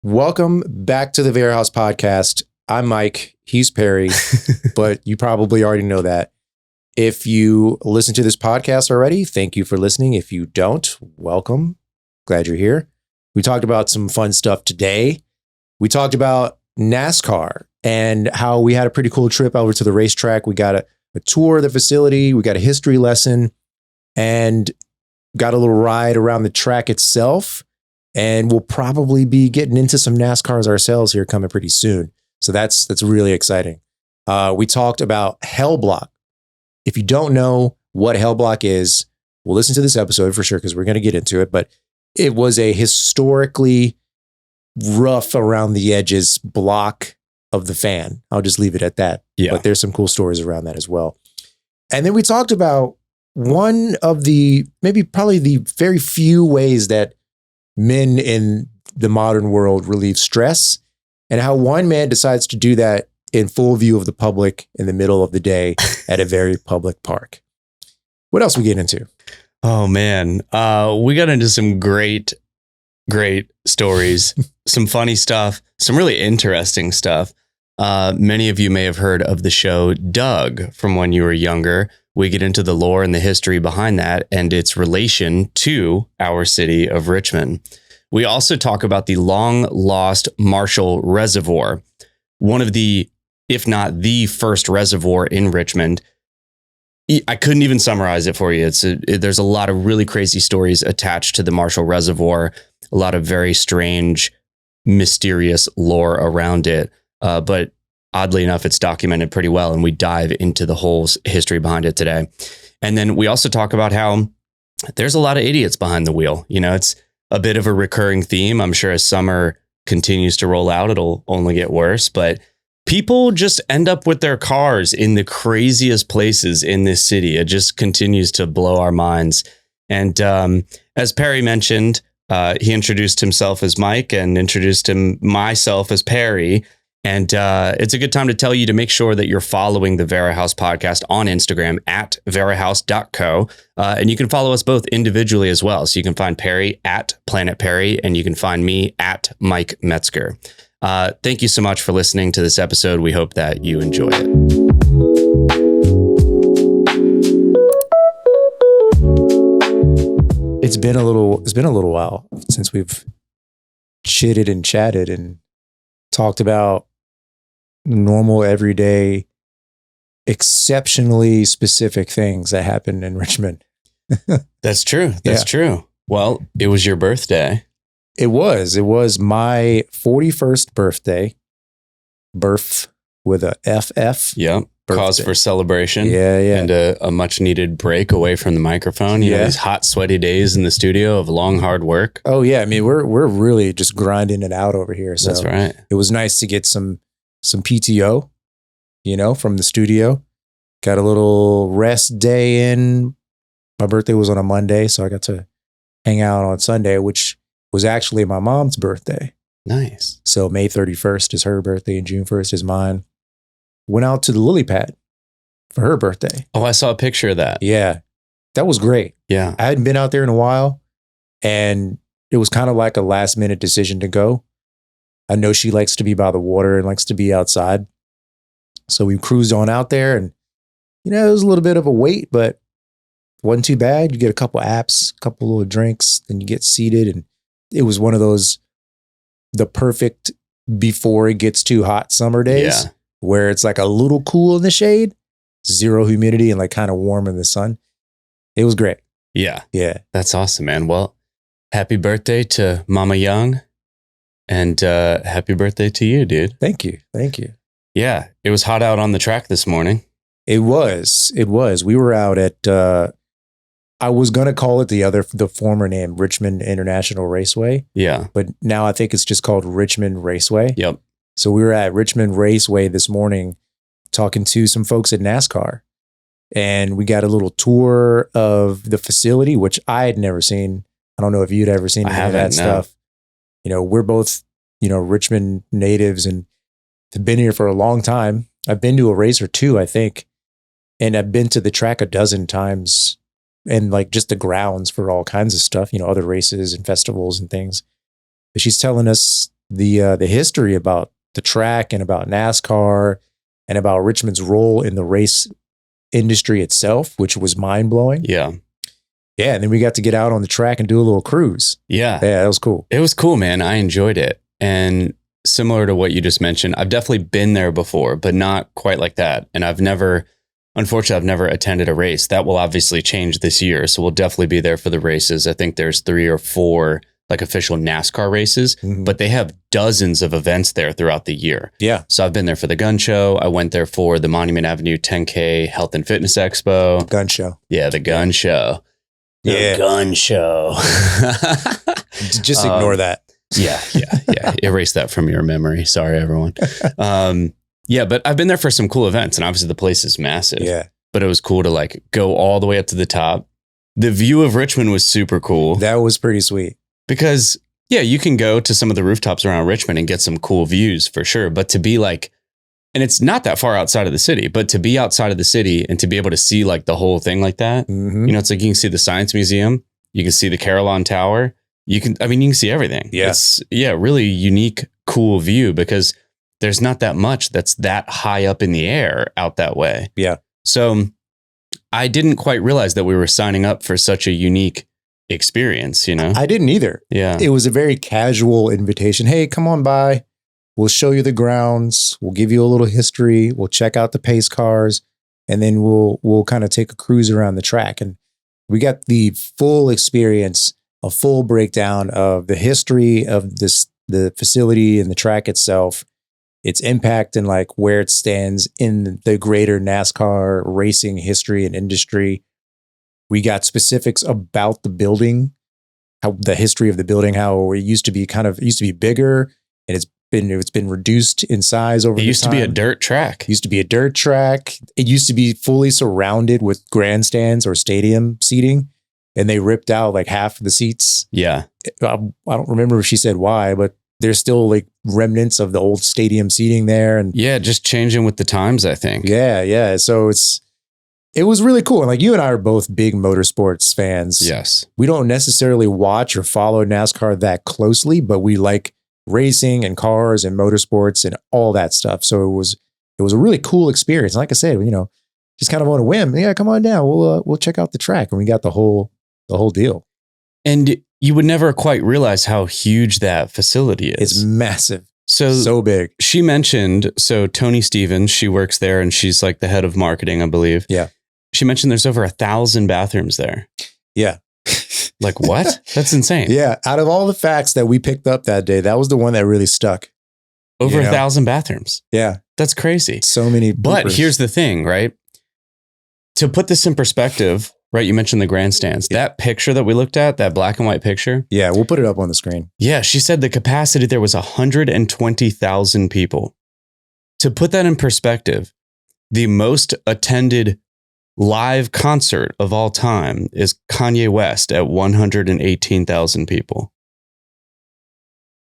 Welcome back to the Vera House podcast. I'm Myke. He's Perri, but you probably already know that. If you listen to this podcast already, thank you for listening. If you don't, welcome. Glad you're here. We talked about some fun stuff today. We talked about NASCAR and how we had a pretty cool trip over to the racetrack. We got a tour of the facility. We got a history lesson and got a little ride around the track itself. And we'll probably be getting into some NASCARs ourselves here coming pretty soon. So that's really exciting. We talked about Hell Block. If you don't know what Hell Block is, we'll listen to this episode for sure because we're going to get into it. But it was a historically rough around the edges block of the fan. I'll just leave it at that. Yeah. But there's some cool stories around that as well. And then we talked about one of the, probably the very few ways that men in the modern world relieve stress, and how one man decides to do that in full view of the public in the middle of the day at a very public park. What else we get into? Oh man, we got into some great stories, some funny stuff, some really interesting stuff. Many of you may have heard of the show Doug from when you were younger. We get into the lore and the history behind that and its relation to our city of Richmond. We also talk about the long lost Marshall Reservoir, one of the, if not the first reservoir in Richmond. I couldn't even summarize it for you. There's a lot of really crazy stories attached to the Marshall Reservoir, a lot of very strange, mysterious lore around it. But oddly enough, it's documented pretty well, and we dive into the whole history behind it today. And then we also talk about how there's a lot of idiots behind the wheel. You know, it's a bit of a recurring theme. I'm sure as summer continues to roll out, it'll only get worse. But people just end up with their cars in the craziest places in this city. It just continues to blow our minds. And as Perri mentioned, he introduced himself as Myke and introduced myself as Perri. And it's a good time to tell you to make sure that you're following the Vera House podcast on Instagram at verahouse.co. And you can follow us both individually as well. So you can find Perri at Planet Perri, and you can find me at Myke Metzger. Thank you so much for listening to this episode. We hope that you enjoy it. It's been a little while since we've chitted and chatted and talked about normal, everyday, exceptionally specific things that happen in Richmond. That's true. That's true. Well, it was your birthday. It was my 41st birthday. Birth with a FF. Yep. Cause for celebration. Yeah. And a much needed break away from the microphone. You know, these hot, sweaty days in the studio of long, hard work. Oh yeah. I mean, we're really just grinding it out over here. So that's right. It was nice to get some PTO, from the studio. Got a little rest day in. My birthday was on a Monday, so I got to hang out on Sunday, which was actually my mom's birthday. Nice. So May 31st is her birthday and June 1st is mine. Went out to the lily pad for her birthday. Oh, I saw a picture of that. Yeah, that was great. Yeah. I hadn't been out there in a while, and it was kind of like a last minute decision to go. I know she likes to be by the water and likes to be outside. So we cruised on out there, and, it was a little bit of a wait, but wasn't too bad. You get a couple apps, a couple little drinks, then you get seated. And it was one of those, the perfect before it gets too hot summer days where it's like a little cool in the shade, zero humidity, and like kind of warm in the sun. It was great. Yeah. Yeah. That's awesome, man. Well, happy birthday to Mama Young, and happy birthday to you, dude. Thank you. Thank you. Yeah. It was hot out on the track this morning. It was. We were out at, I was going to call it the former name, Richmond International Raceway. Yeah. But now I think it's just called Richmond Raceway. Yep. So we were at Richmond Raceway this morning talking to some folks at NASCAR. And we got a little tour of the facility, which I had never seen. I don't know if you'd ever seen any of that stuff. We're both, Richmond natives and have been here for a long time. I've been to a race or two, I think. And I've been to the track a dozen times, and like just the grounds for all kinds of stuff, other races and festivals and things. But she's telling us the history about the track and about NASCAR and about Richmond's role in the race industry itself, which was mind blowing. Yeah. Yeah. And then we got to get out on the track and do a little cruise. Yeah. Yeah, that was cool. It was cool, man. I enjoyed it. And similar to what you just mentioned, I've definitely been there before, but not quite like that. And unfortunately, I've never attended a race. That will obviously change this year. So we'll definitely be there for the races. I think there's 3 or 4 like official NASCAR races, but they have dozens of events there throughout the year. Yeah. So I've been there for the gun show. I went there for the Monument Avenue 10K Health and Fitness Expo. Gun show. Yeah, the gun show. The gun show. Just ignore that. Yeah. Erase that from your memory. Sorry, everyone. Yeah, but I've been there for some cool events, and obviously the place is massive. Yeah. But it was cool to like go all the way up to the top. The view of Richmond was super cool. That was pretty sweet. Because, yeah, you can go to some of the rooftops around Richmond and get some cool views for sure. But to be like, and it's not that far outside of the city, but to be outside of the city and to be able to see like the whole thing like that, it's like you can see the Science Museum, you can see the Carytown Tower, you can see everything. Yeah. It's, really unique, cool view because there's not that much that's that high up in the air out that way. Yeah. So I didn't quite realize that we were signing up for such a unique experience, I didn't either. Yeah. It was a very casual invitation. Hey, come on by. We'll show you the grounds. We'll give you a little history. We'll check out the pace cars, and then we'll kind of take a cruise around the track. And we got the full experience, a full breakdown of the history of the facility and the track itself, its impact and like where it stands in the greater NASCAR racing history and industry. We got specifics about the building, how the history of the building, how it used to be bigger, and it's been reduced in size over the time. It used to be a dirt track. It used to be a dirt track. It used to be fully surrounded with grandstands or stadium seating, and they ripped out like half of the seats. Yeah. I don't remember if she said why, but there's still like remnants of the old stadium seating there. And yeah, just changing with the times, I think. Yeah. So it was really cool. And like you and I are both big motorsports fans. Yes. We don't necessarily watch or follow NASCAR that closely, but we like racing and cars and motorsports and all that stuff. So it was a really cool experience. Like I said, just kind of on a whim. Yeah, come on down. We'll check out the track. And we got the whole deal. And you would never quite realize how huge that facility is. It's massive. So big. She mentioned, Tony Stevens, she works there and she's like the head of marketing, I believe. Yeah. She mentioned there's over 1,000 bathrooms there. Yeah. Like what? That's insane. Yeah. Out of all the facts that we picked up that day, that was the one that really stuck. Over 1,000 bathrooms. Yeah. That's crazy. So many. But here's the thing, right? To put this in perspective, right? You mentioned the grandstands. Yeah. That picture that we looked at, that black and white picture. Yeah. We'll put it up on the screen. Yeah. She said the capacity there was 120,000 people. To put that in perspective, the most attended live concert of all time is Kanye West at 118,000 people.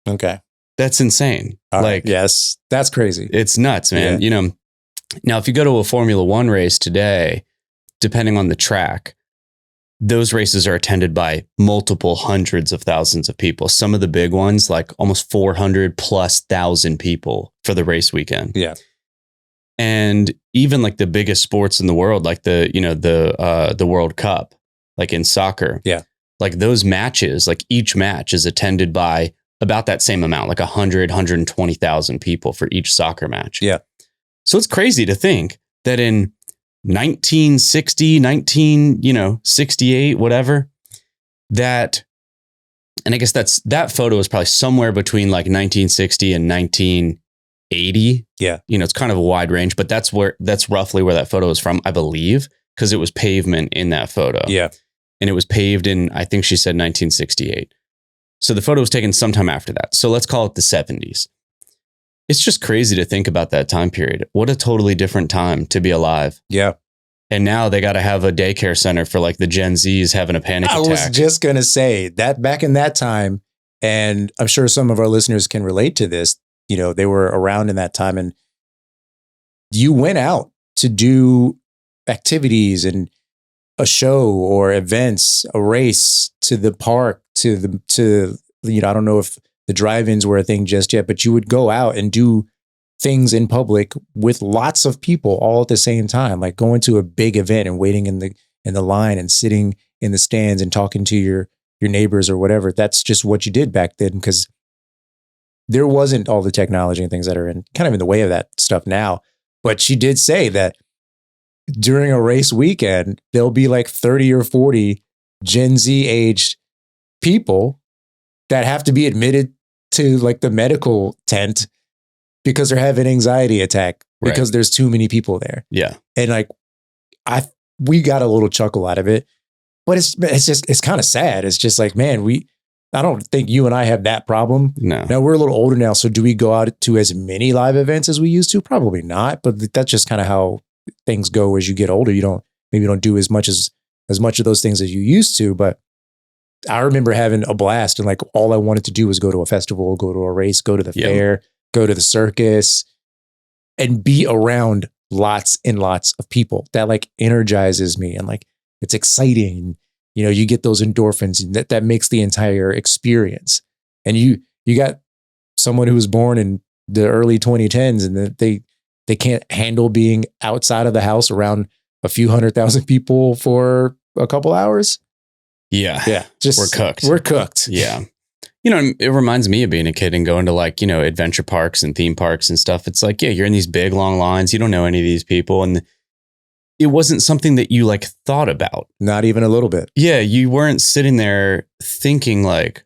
Okay. That's insane. Yes, that's crazy. It's nuts, man. Yeah. Now if you go to a Formula One race today, depending on the track, those races are attended by multiple hundreds of thousands of people. Some of the big ones, like almost 400,000+ people for the race weekend. Yeah. And even like the biggest sports in the world, like the World Cup, like in soccer. Yeah. Like those matches, like each match is attended by about that same amount, like 120,000 people for each soccer match. Yeah. So it's crazy to think that in 1968, whatever, that, and I guess that photo is probably somewhere between like 1960 and 1980. Yeah. It's kind of a wide range, but that's roughly where that photo is from, I believe, because it was pavement in that photo. Yeah. And it was paved in, I think she said 1968. So the photo was taken sometime after that. So let's call it the 70s. It's just crazy to think about that time period. What a totally different time to be alive. Yeah. And now they got to have a daycare center for like the Gen Zs having a panic attack. I was just going to say that back in that time, and I'm sure some of our listeners can relate to this, they were around in that time, and you went out to do activities and a show or events, a race, to the park, to I don't know if the drive-ins were a thing just yet, but you would go out and do things in public with lots of people all at the same time, like going to a big event and waiting in the line and sitting in the stands and talking to your neighbors or whatever. That's just what you did back then, because there wasn't all the technology and things that are kind of in the way of that stuff now. But she did say that during a race weekend, there'll be like 30 or 40 Gen Z aged people that have to be admitted to like the medical tent because they're having an anxiety attack because there's too many people there. Yeah. And like, we got a little chuckle out of it, but it's kind of sad. It's just like, man, I don't think you and I have that problem. No. Now we're a little older now. So do we go out to as many live events as we used to? Probably not, but that's just kind of how things go as you get older. You don't do as much of those things as you used to, but I remember having a blast, and like all I wanted to do was go to a festival, go to a race, go to the fair, go to the circus, and be around lots and lots of people. That like energizes me, and like it's exciting. You know, you get those endorphins, and that makes the entire experience. And you got someone who was born in the early 2010s, and they can't handle being outside of the house around a few 100,000 people for a couple hours. Yeah. Just We're cooked. Yeah. You know, it reminds me of being a kid and going to like, you know, adventure parks and theme parks and stuff. It's like, yeah, you're in these big long lines. You don't know any of these people. And it wasn't something that you like thought about. Not even a little bit. Yeah. You weren't sitting there thinking like,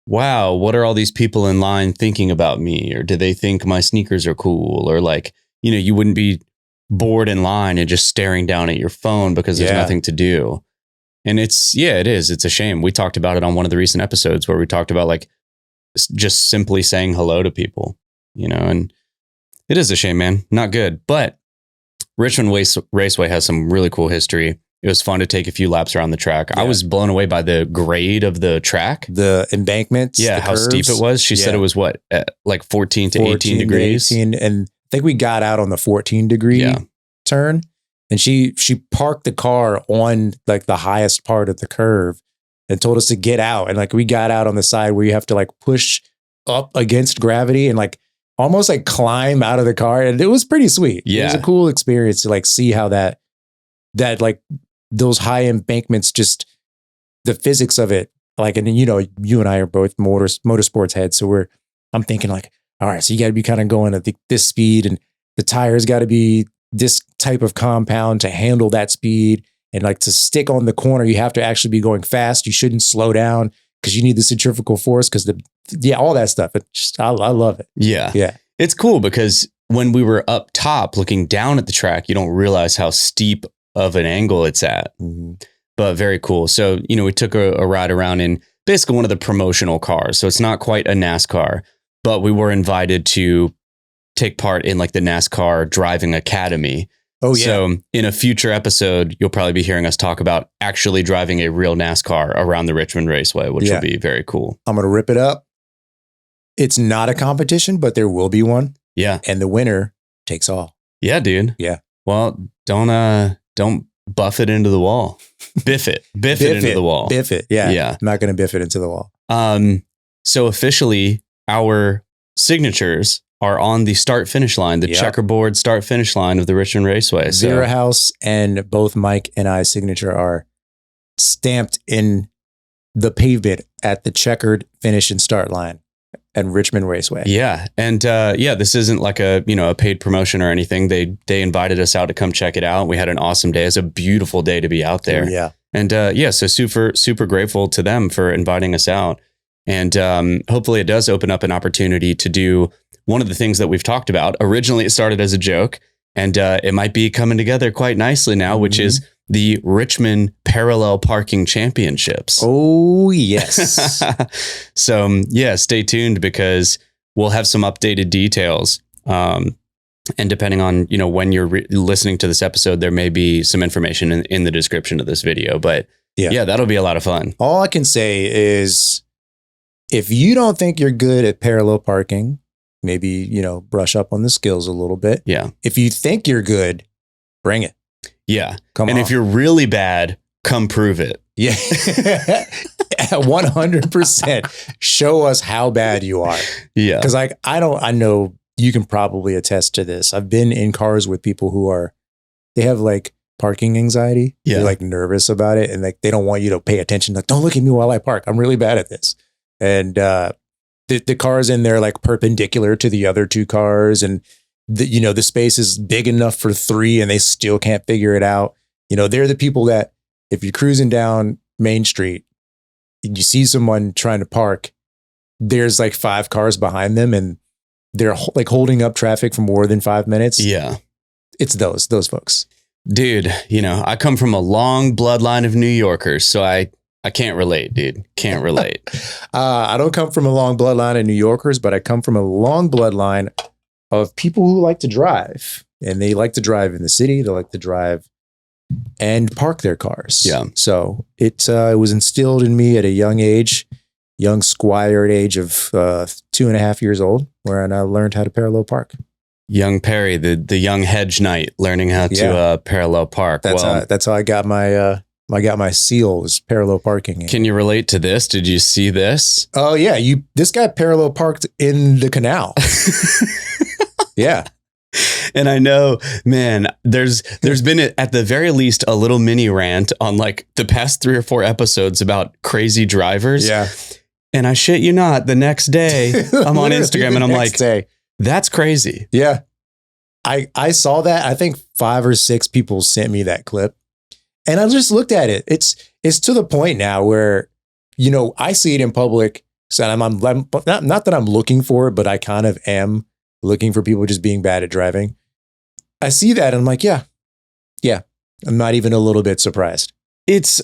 wow, what are all these people in line thinking about me? Or do they think my sneakers are cool? Or like, you know, you wouldn't be bored in line and just staring down at your phone because there's nothing to do. And it is. It's a shame. We talked about it on one of the recent episodes where we talked about like just simply saying hello to people, you know, and it is a shame, man. Not good. But Richmond Raceway has some really cool history. It was fun to take a few laps around the track. Yeah. I was blown away by the grade of the track. The embankments. Yeah, how steep it was. She said it was like 14 to 18 degrees. 18, and I think we got out on the 14 degree turn. And she parked the car on like the highest part of the curve and told us to get out. And like we got out on the side where you have to like push up against gravity and like almost like climb out of the car. And it was pretty sweet. Yeah. It was a cool experience to like see how that like those high embankments, just the physics of it. Like, and then, you know, you and I are both motorsports heads. So I'm thinking like, all right, so you got to be kind of going at this speed, and the tires got to be this type of compound to handle that speed, and like to stick on the corner, you have to actually be going fast. You shouldn't slow down because you need the centrifugal force, because all that stuff. I love it. Yeah. It's cool because when we were up top looking down at the track, you don't realize how steep of an angle it's at, but very cool. So, you know, we took a ride around in basically one of the promotional cars. So it's not quite a NASCAR, but we were invited to take part in like the NASCAR driving academy. Oh yeah. So in a future episode, you'll probably be hearing us talk about actually driving a real NASCAR around the Richmond Raceway, which will be very cool. I'm going to rip it up. It's not a competition, but there will be one. Yeah. And the winner takes all. Yeah, dude. Yeah. Well, don't buff it into the wall. Biff it into the wall. Biff it. Yeah. Yeah. I'm not going to biff it into the wall. So officially our signatures are on the start-finish line, the checkerboard start-finish line of the Richmond Raceway. Vera House and both Myke and I's signature are stamped in the pavement at the checkered finish and start line at Richmond Raceway. Yeah. And this isn't like a paid promotion or anything. They invited us out to come check it out. We had an awesome day. It's a beautiful day to be out there. Yeah. And so super grateful to them for inviting us out. And hopefully it does open up an opportunity to do one of the things that we've talked about. Originally, it started as a joke, and it might be coming together quite nicely now, which is the Richmond Parallel Parking Championships. Oh, yes. So, stay tuned because we'll have some updated details. And depending on, when you're listening to this episode, there may be some information in the description of this video. But that'll be a lot of fun. All I can say is if you don't think you're good at parallel parking, maybe, brush up on the skills a little bit. Yeah. If you think you're good, bring it. Yeah. Come on. And if you're really bad, come prove it. Yeah. 100%. Show us how bad you are. Yeah. Because I know you can probably attest to this. I've been in cars with people who they have like parking anxiety. Yeah. They're like nervous about it. And like, they don't want you to pay attention. Like, don't look at me while I park. I'm really bad at this. And the cars in there like perpendicular to the other two cars. And the space is big enough for 3 and they still can't figure it out. They're the people that if you're cruising down Main Street and you see someone trying to park, there's like 5 cars behind them and they're like holding up traffic for more than 5 minutes. Yeah. It's those folks. Dude, I come from a long bloodline of New Yorkers, so I can't relate, dude. Can't relate. I don't come from a long bloodline of New Yorkers, but I come from a long bloodline of people who like to drive. And they like to drive in the city. They like to drive and park their cars. Yeah. So it was instilled in me at a young squire at age of 2.5 years old, where I learned how to parallel park. Young Perri, the young hedge knight, learning how to parallel park. That's how I got my seal, was parallel parking. Can you relate to this? Did you see this? Oh yeah, this guy parallel parked in the canal. Yeah. And I know, man, there's been at the very least a little mini rant on like the past 3 or 4 episodes about crazy drivers. Yeah. And I shit you not, the next day I'm on Instagram and I'm like, that's crazy. Yeah. I saw that. I think 5 or 6 people sent me that clip. And I just looked at it. It's to the point now where, I see it in public. So I'm not that I'm looking for it, but I kind of am looking for people just being bad at driving. I see that and I'm like, yeah. I'm not even a little bit surprised. It's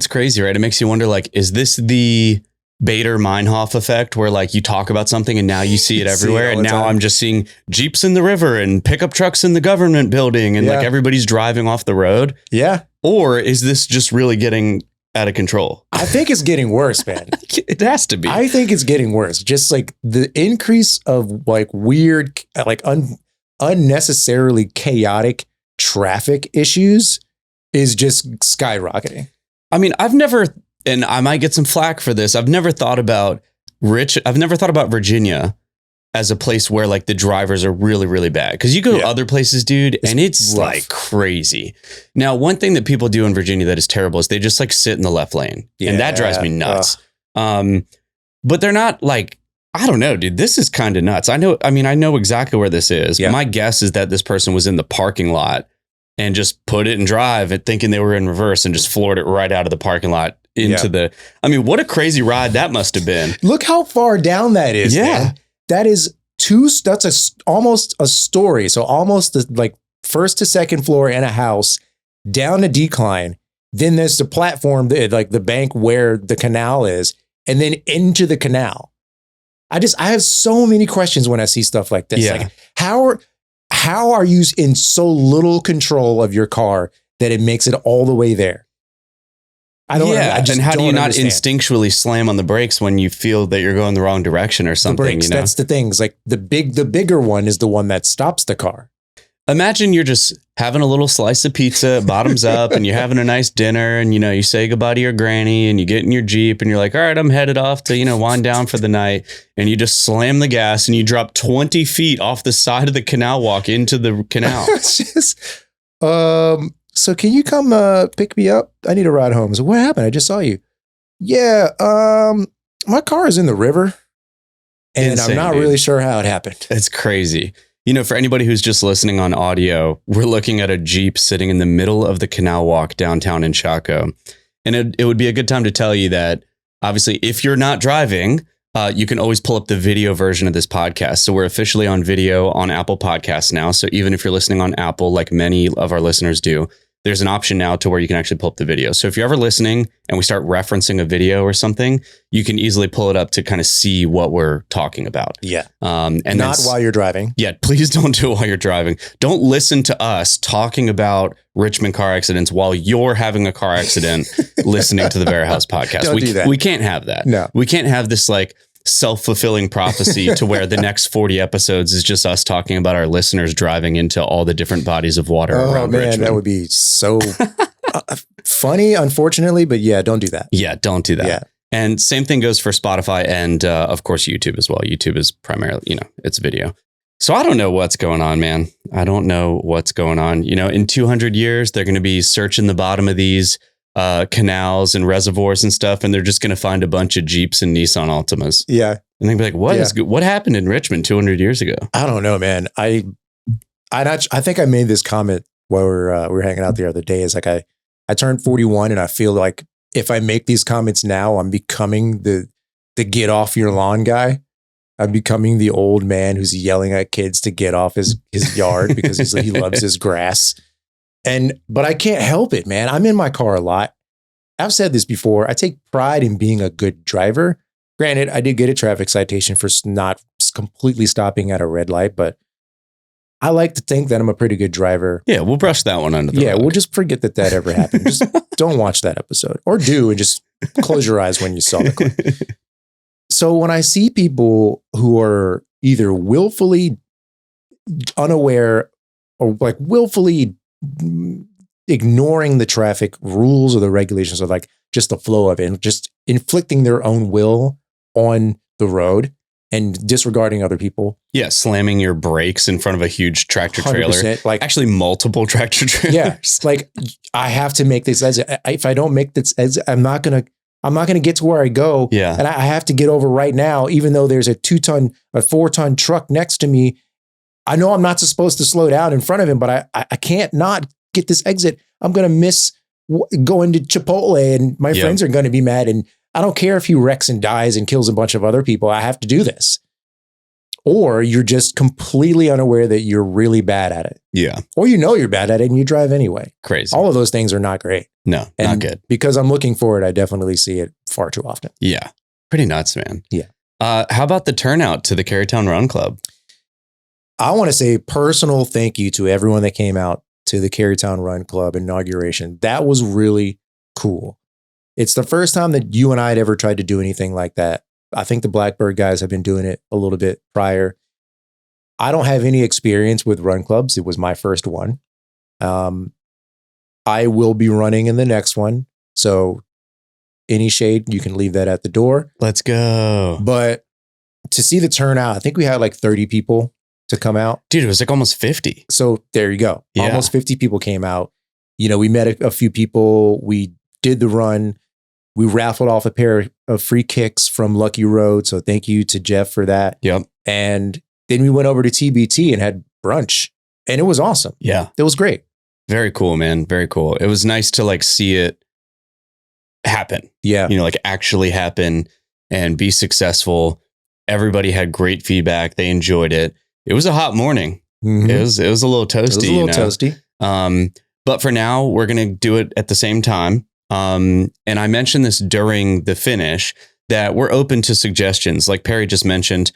crazy, right? It makes you wonder, like, is this the Bader-Meinhof effect where like you talk about something and now you see it everywhere? And now I'm just seeing Jeeps in the river and pickup trucks in the government building and like everybody's driving off the road. Yeah. Or is this just really getting out of control? I think it's getting worse, man. It has to be. I think it's getting worse. Just like the increase of like weird, like unnecessarily chaotic traffic issues is just skyrocketing. I mean, I've never, and I might get some flack for this, I've never thought about Virginia as a place where like the drivers are really, really bad. Because you go to other places, dude, and it's rough. Like crazy. Now, one thing that people do in Virginia that is terrible is they just like sit in the left lane. Yeah. And that drives me nuts. But they're not like, I don't know, dude, this is kind of nuts. I know exactly where this is. Yeah. My guess is that this person was in the parking lot and just put it in drive and thinking they were in reverse and just floored it right out of the parking lot into what a crazy ride that must have been. Look how far down that is. Yeah. Man. That is almost a story. So almost the like first to second floor in a house, down a decline. Then there's the platform, like the bank where the canal is, and then into the canal. I have so many questions when I see stuff like this. Yeah. Like how are you in so little control of your car that it makes it all the way there? I don't. Yeah, and how do you not instinctually slam on the brakes when you feel that you're going the wrong direction or something? The brakes, that's the thing. It's like the bigger one is the one that stops the car. Imagine you're just having a little slice of pizza, bottoms up, and you're having a nice dinner, and you say goodbye to your granny, and you get in your Jeep, and you're like, all right, I'm headed off to wind down for the night, and you just slam the gas, and you drop 20 feet off the side of the canal walk into the canal. It's just, so can you come pick me up? I need a ride home. So what happened? I just saw you. Yeah, my car is in the river, and insane, I'm not really sure how it happened. It's crazy. For anybody who's just listening on audio, we're looking at a Jeep sitting in the middle of the canal walk downtown in Shockoe. And it would be a good time to tell you that, obviously, if you're not driving, you can always pull up the video version of this podcast. So we're officially on video on Apple Podcasts now. So even if you're listening on Apple, like many of our listeners do, there's an option now to where you can actually pull up the video. So if you're ever listening and we start referencing a video or something, you can easily pull it up to kind of see what we're talking about. Yeah. And not while you're driving. Yeah. Please don't do it while you're driving. Don't listen to us talking about Richmond car accidents while you're having a car accident listening to the Vera House podcast. Don't do that. We can't have that. No. We can't have this like self-fulfilling prophecy to where the next 40 episodes is just us talking about our listeners driving into all the different bodies of water around man, Richmond. That would be so Funny, unfortunately, but yeah, don't do that. Yeah, don't do that. Yeah. And same thing goes for Spotify and of course YouTube as well. YouTube is primarily, it's video. So I don't know what's going on, man. I don't know what's going on. In 200 years, they're going to be searching the bottom of these canals and reservoirs and stuff, and they're just going to find a bunch of Jeeps and Nissan Altimas. Yeah. And they'll be like, what happened in Richmond 200 years ago? I don't know, man. I think I made this comment while we were hanging out the other day. Is like I turned 41 and I feel like if I make these comments now, I'm becoming the get off your lawn guy. I'm becoming the old man who's yelling at kids to get off his yard because he loves his grass. But I can't help it, man. I'm in my car a lot. I've said this before. I take pride in being a good driver. Granted, I did get a traffic citation for not completely stopping at a red light, but I like to think that I'm a pretty good driver. Yeah, we'll brush that one under the rug. We'll just forget that ever happened. Just don't watch that episode, or do, and just close your eyes when you saw the clip. So when I see people who are either willfully unaware or like willfully ignoring the traffic rules or the regulations, or like just the flow of it, and just inflicting their own will on the road and disregarding other people. Yeah, slamming your brakes in front of a huge tractor trailer. Like actually multiple tractor trailers. Yeah, like I have to make this exit. If I don't make this exit, I'm not gonna get to where I go. Yeah. And I have to get over right now, even though there's a 4-ton truck next to me. I know I'm not supposed to slow down in front of him, but I can't not get this exit. I'm going to miss going to Chipotle, and my friends are going to be mad. And I don't care if he wrecks and dies and kills a bunch of other people. I have to do this. Or you're just completely unaware that you're really bad at it. Yeah. Or you're bad at it and you drive anyway. Crazy. All of those things are not great. No, not good. Because I'm looking for it, I definitely see it far too often. Yeah. Pretty nuts, man. Yeah. How about the turnout to the Carytown Run Club? I want to say personal thank you to everyone that came out to the Carytown Run Club inauguration. That was really cool. It's the first time that you and I had ever tried to do anything like that. I think the Blackbird guys have been doing it a little bit prior. I don't have any experience with run clubs. It was my first one. I will be running in the next one. So any shade, you can leave that at the door. Let's go. But to see the turnout, I think we had like 30 people to come out. Dude, it was like almost 50. So there you go. Yeah. Almost 50 people came out. We met a few people. We did the run. We raffled off a pair of free kicks from Lucky Road. So thank you to Jeff for that. Yep. And then we went over to TBT and had brunch, and it was awesome. Yeah. It was great. Very cool, man. Very cool. It was nice to like see it happen. Yeah. Like actually happen and be successful. Everybody had great feedback. They enjoyed it. It was a hot morning. Mm-hmm. It was a little toasty. It was a little toasty. But for now, we're going to do it at the same time. And I mentioned this during the finish that we're open to suggestions. Like Perri just mentioned,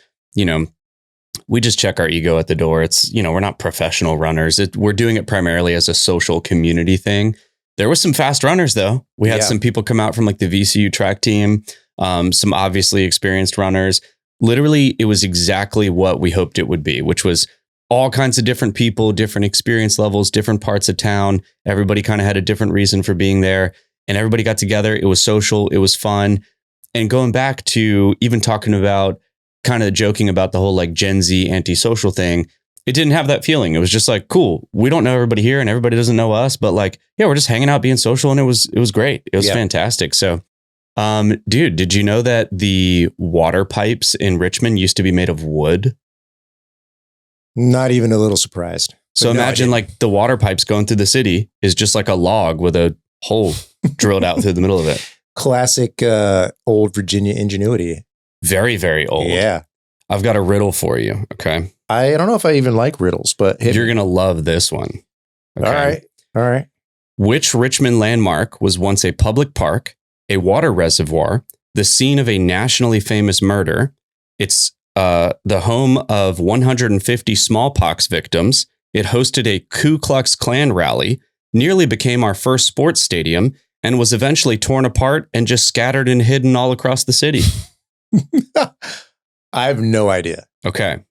we just check our ego at the door. It's, we're not professional runners. We're doing it primarily as a social community thing. There was some fast runners though. We had some people come out from like the VCU track team, some obviously experienced runners. Literally, it was exactly what we hoped it would be, which was all kinds of different people, different experience levels, different parts of town. Everybody kind of had a different reason for being there, and everybody got together. It was social. It was fun. And going back to even talking about kind of joking about the whole like Gen Z antisocial thing, it didn't have that feeling. It was just like, cool. We don't know everybody here and everybody doesn't know us, but like, yeah, we're just hanging out, being social. And it was great. It was fantastic. So, dude, did you know that the water pipes in Richmond used to be made of wood? Not even a little surprised. So imagine like the water pipes going through the city is just like a log with a hole drilled out through the middle of it. Classic old Virginia ingenuity. Very, very old. Yeah. I've got a riddle for you. Okay. I don't know if I even like riddles, but you're going to love this one. Okay? All right. Which Richmond landmark was once a public park, a water reservoir, the scene of a nationally famous murder? It's the home of 150 smallpox victims. It hosted a Ku Klux Klan rally, nearly became our first sports stadium, and was eventually torn apart and just scattered and hidden all across the city. I have no idea. Okay.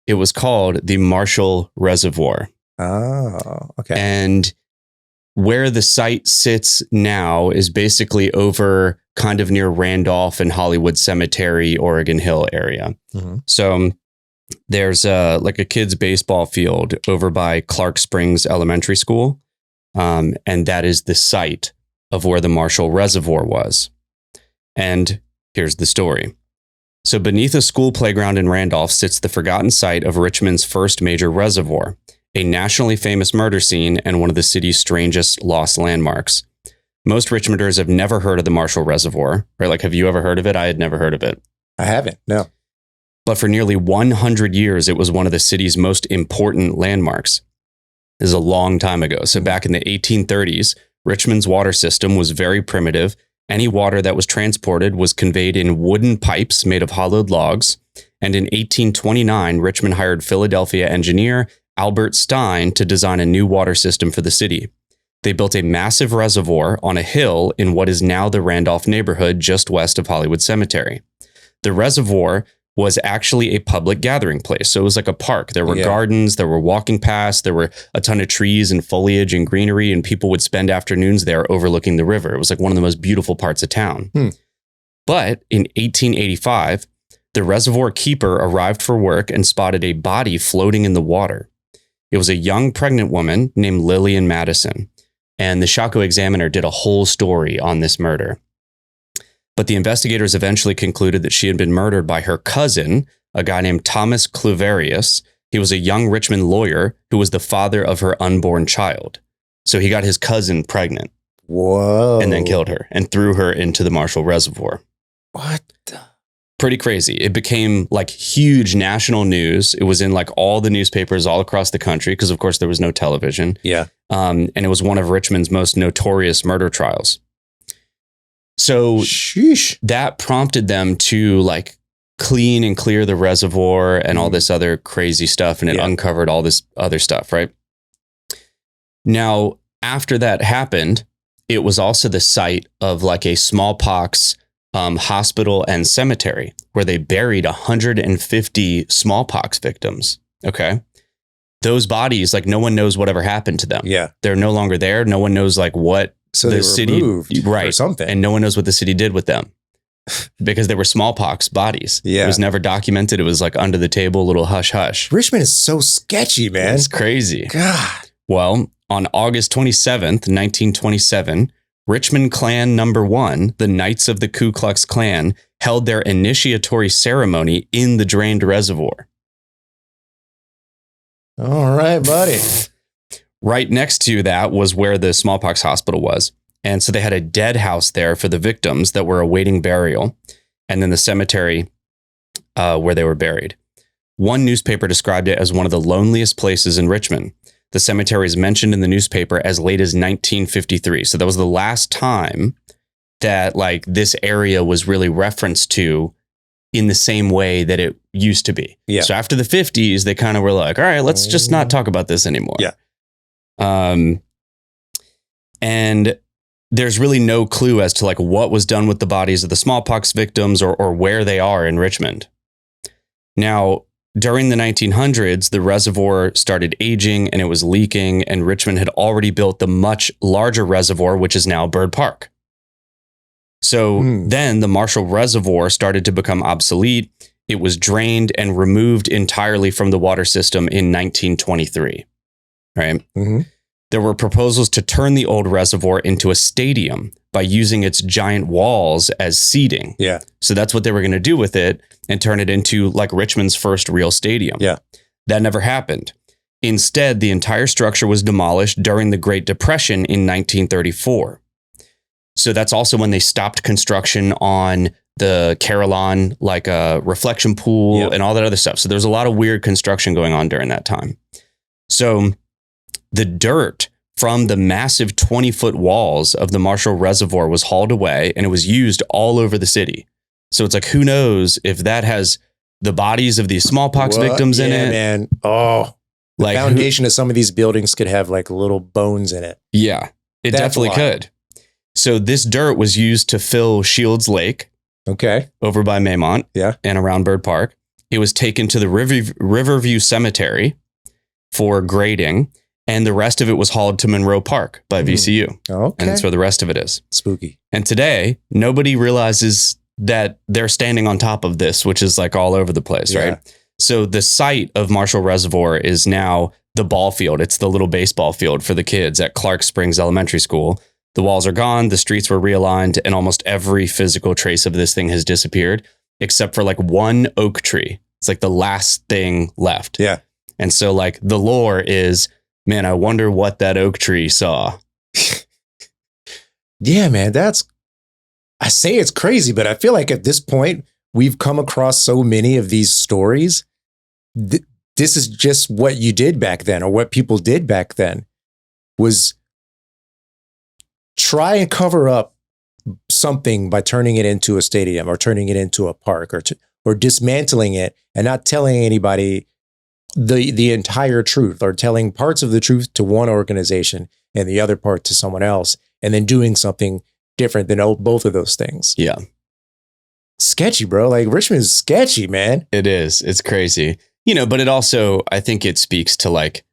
It was called the Marshall Reservoir. Oh, okay. And where the site sits now is basically over kind of near Randolph and Hollywood Cemetery, Oregon Hill area. Mm-hmm. So there's like a kid's baseball field over by Clark Springs Elementary School. And that is the site of where the Marshall Reservoir was. And here's the story. So beneath a school playground in Randolph sits the forgotten site of Richmond's first major reservoir, a nationally famous murder scene and one of the city's strangest lost landmarks. Most Richmonders have never heard of the Marshall Reservoir, right? Like, have you ever heard of it? I had never heard of it. I haven't, no. But for nearly 100 years, it was one of the city's most important landmarks. This is a long time ago. So back in the 1830s, Richmond's water system was very primitive. Any water that was transported was conveyed in wooden pipes made of hollowed logs. And in 1829, Richmond hired Philadelphia engineer Albert Stein to design a new water system for the city. They built a massive reservoir on a hill in what is now the Randolph neighborhood just west of Hollywood Cemetery. The reservoir was actually a public gathering place. So it was like a park. There were gardens, there were walking paths, there were a ton of trees and foliage and greenery, and people would spend afternoons there overlooking the river. It was like one of the most beautiful parts of town. But in 1885, the reservoir keeper arrived for work and spotted a body floating in the water. It was a young pregnant woman named Lillian Madison, and the Shockoe Examiner did a whole story on this murder. But the investigators eventually concluded that she had been murdered by her cousin, a guy named Thomas Cluverius. He was a young Richmond lawyer who was the father of her unborn child. So he got his cousin pregnant. Whoa. And then killed her and threw her into the Marshall Reservoir. What? Pretty crazy. It became like huge national news. It was in like all the newspapers all across the country because, of course, there was no television. Yeah. And it was one of Richmond's most notorious murder trials. So that prompted them to like clean and clear the reservoir and all this other crazy stuff. And it uncovered all this other stuff, right? Now, after that happened, it was also the site of like a smallpox hospital and cemetery where they buried 150 smallpox victims. Okay. Those bodies, like no one knows whatever happened to them. Yeah. They're no longer there. No one knows like what the city moved or something. And no one knows what the city did with them because they were smallpox bodies. Yeah. It was never documented. It was like under the table, a little hush hush. Richmond is so sketchy, man. It's crazy. God. Well, on August 27th, 1927, Richmond Clan Number 1, the Knights of the Ku Klux Klan, held their initiatory ceremony in the drained reservoir. All right, buddy. Right next to that was where the smallpox hospital was. And so they had a dead house there for the victims that were awaiting burial. And then the cemetery where they were buried. One newspaper described it as one of the loneliest places in Richmond. The cemetery is mentioned in the newspaper as late as 1953. So that was the last time that like this area was really referenced to in the same way that it used to be. Yeah. So after the 50s, they kind of were like, all right, let's just not talk about this anymore. Yeah. And there's really no clue as to like what was done with the bodies of the smallpox victims or where they are in Richmond. Now, during the 1900s, the reservoir started aging and it was leaking, and Richmond had already built the much larger reservoir, which is now Bird Park. So then the Marshall Reservoir started to become obsolete. It was drained and removed entirely from the water system in 1923. Right? Mm-hmm. There were proposals to turn the old reservoir into a stadium by using its giant walls as seating. Yeah. So that's what they were going to do with it and turn it into like Richmond's first real stadium. Yeah. That never happened. Instead, the entire structure was demolished during the Great Depression in 1934. So that's also when they stopped construction on the Carytown, like a reflection pool and all that other stuff. So there's a lot of weird construction going on during that time. So the dirt from the massive 20-foot walls of the Marshall Reservoir was hauled away, and it was used all over the city. So it's like, who knows if that has the bodies of these smallpox victims in it? Man. Oh, the like foundation of some of these buildings could have like little bones in it. Yeah, it That's definitely wild. could. So this dirt was used to fill Shields Lake. Okay. Over by Maymont. Yeah. And around Bird Park. It was taken to the Riverview Cemetery for grading. And the rest of it was hauled to Monroe Park by VCU. Okay. And that's where the rest of it is. Spooky. And today, nobody realizes that they're standing on top of this, which is like all over the place, right? So the site of Marshall Reservoir is now the ball field. It's the little baseball field for the kids at Clark Springs Elementary School. The walls are gone, the streets were realigned, and almost every physical trace of this thing has disappeared, except for like one oak tree. It's like the last thing left. Yeah. And so like the lore is, man, I wonder what that oak tree saw. Yeah, man, I say it's crazy, but I feel like at this point, we've come across so many of these stories. This is just what you did back then, or what people did back then, was try and cover up something by turning it into a stadium or turning it into a park or dismantling it and not telling anybody the entire truth, or telling parts of the truth to one organization and the other part to someone else, and then doing something different than both of those things. Yeah. Sketchy, bro. Like Richmond is sketchy, man. It is. It's crazy. But it also, I think it speaks to like,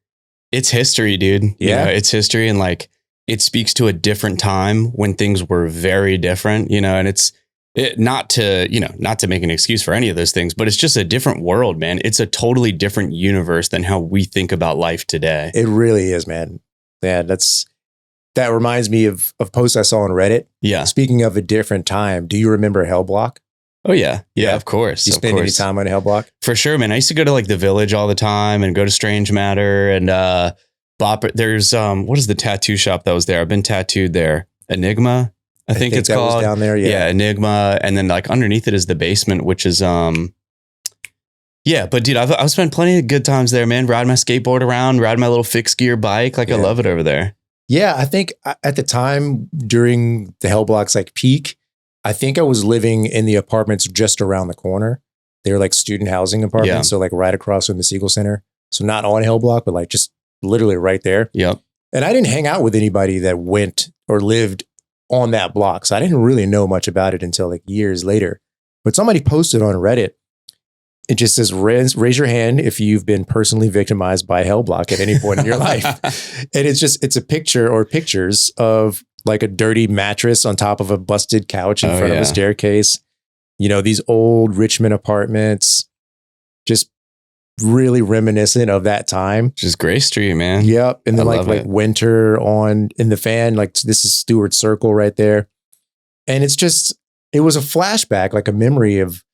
it's history, dude. Yeah. It's history, and like, it speaks to a different time when things were very different, and it's not to make an excuse for any of those things, but it's just a different world, man. It's a totally different universe than how we think about life today. It really is, man. Yeah, that reminds me of posts I saw on Reddit. Yeah. Speaking of a different time, do you remember Hell Block? Oh yeah. Yeah, of course. You spend any time on Hell Block? For sure, man. I used to go to like the Village all the time and go to Strange Matter and there's what is the tattoo shop that was there? I've been tattooed there. Enigma, I think it's called. Was down there, yeah, Enigma, and then like underneath it is the basement, which is yeah. But dude, I've spent plenty of good times there, man. Riding my skateboard around, riding my little fixed gear bike, like I love it over there. Yeah, I think at the time during the Hell Block's like peak, I think I was living in the apartments just around the corner. They were like student housing apartments, so like right across from the Siegel Center. So not on Hell Block, but like just literally right there. Yep. And I didn't hang out with anybody that went or lived on that block. So I didn't really know much about it until like years later. But somebody posted on Reddit, it just says, raise your hand if you've been personally victimized by Hell Block at any point in your life. And it's a picture or pictures of like a dirty mattress on top of a busted couch in front of a staircase. These old Richmond apartments, just really reminiscent of that time. Just Gray Street, man. Yep. And then like winter in the fan, like this is Stewart Circle right there. And it was a flashback, like a memory of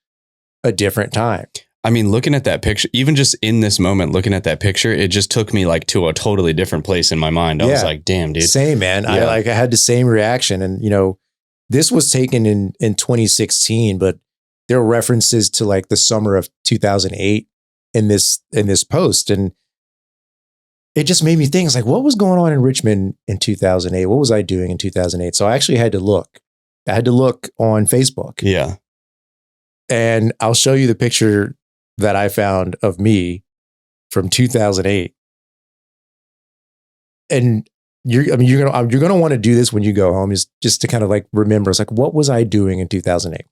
a different time. I mean, looking at that picture, even just in this moment, looking at that picture, it just took me like to a totally different place in my mind. I was like, damn, dude. Same, man. Yeah. I had the same reaction. And, this was taken in 2016, but there were references to like the summer of 2008 in this post. And it just made me think, it's like, what was going on in Richmond in 2008? What was I doing in 2008? So I actually had to look. I had to look on Facebook. Yeah. And I'll show you the picture that I found of me from 2008. And you're gonna want to do this when you go home, is just to kind of like remember. It's like, what was I doing in 2008?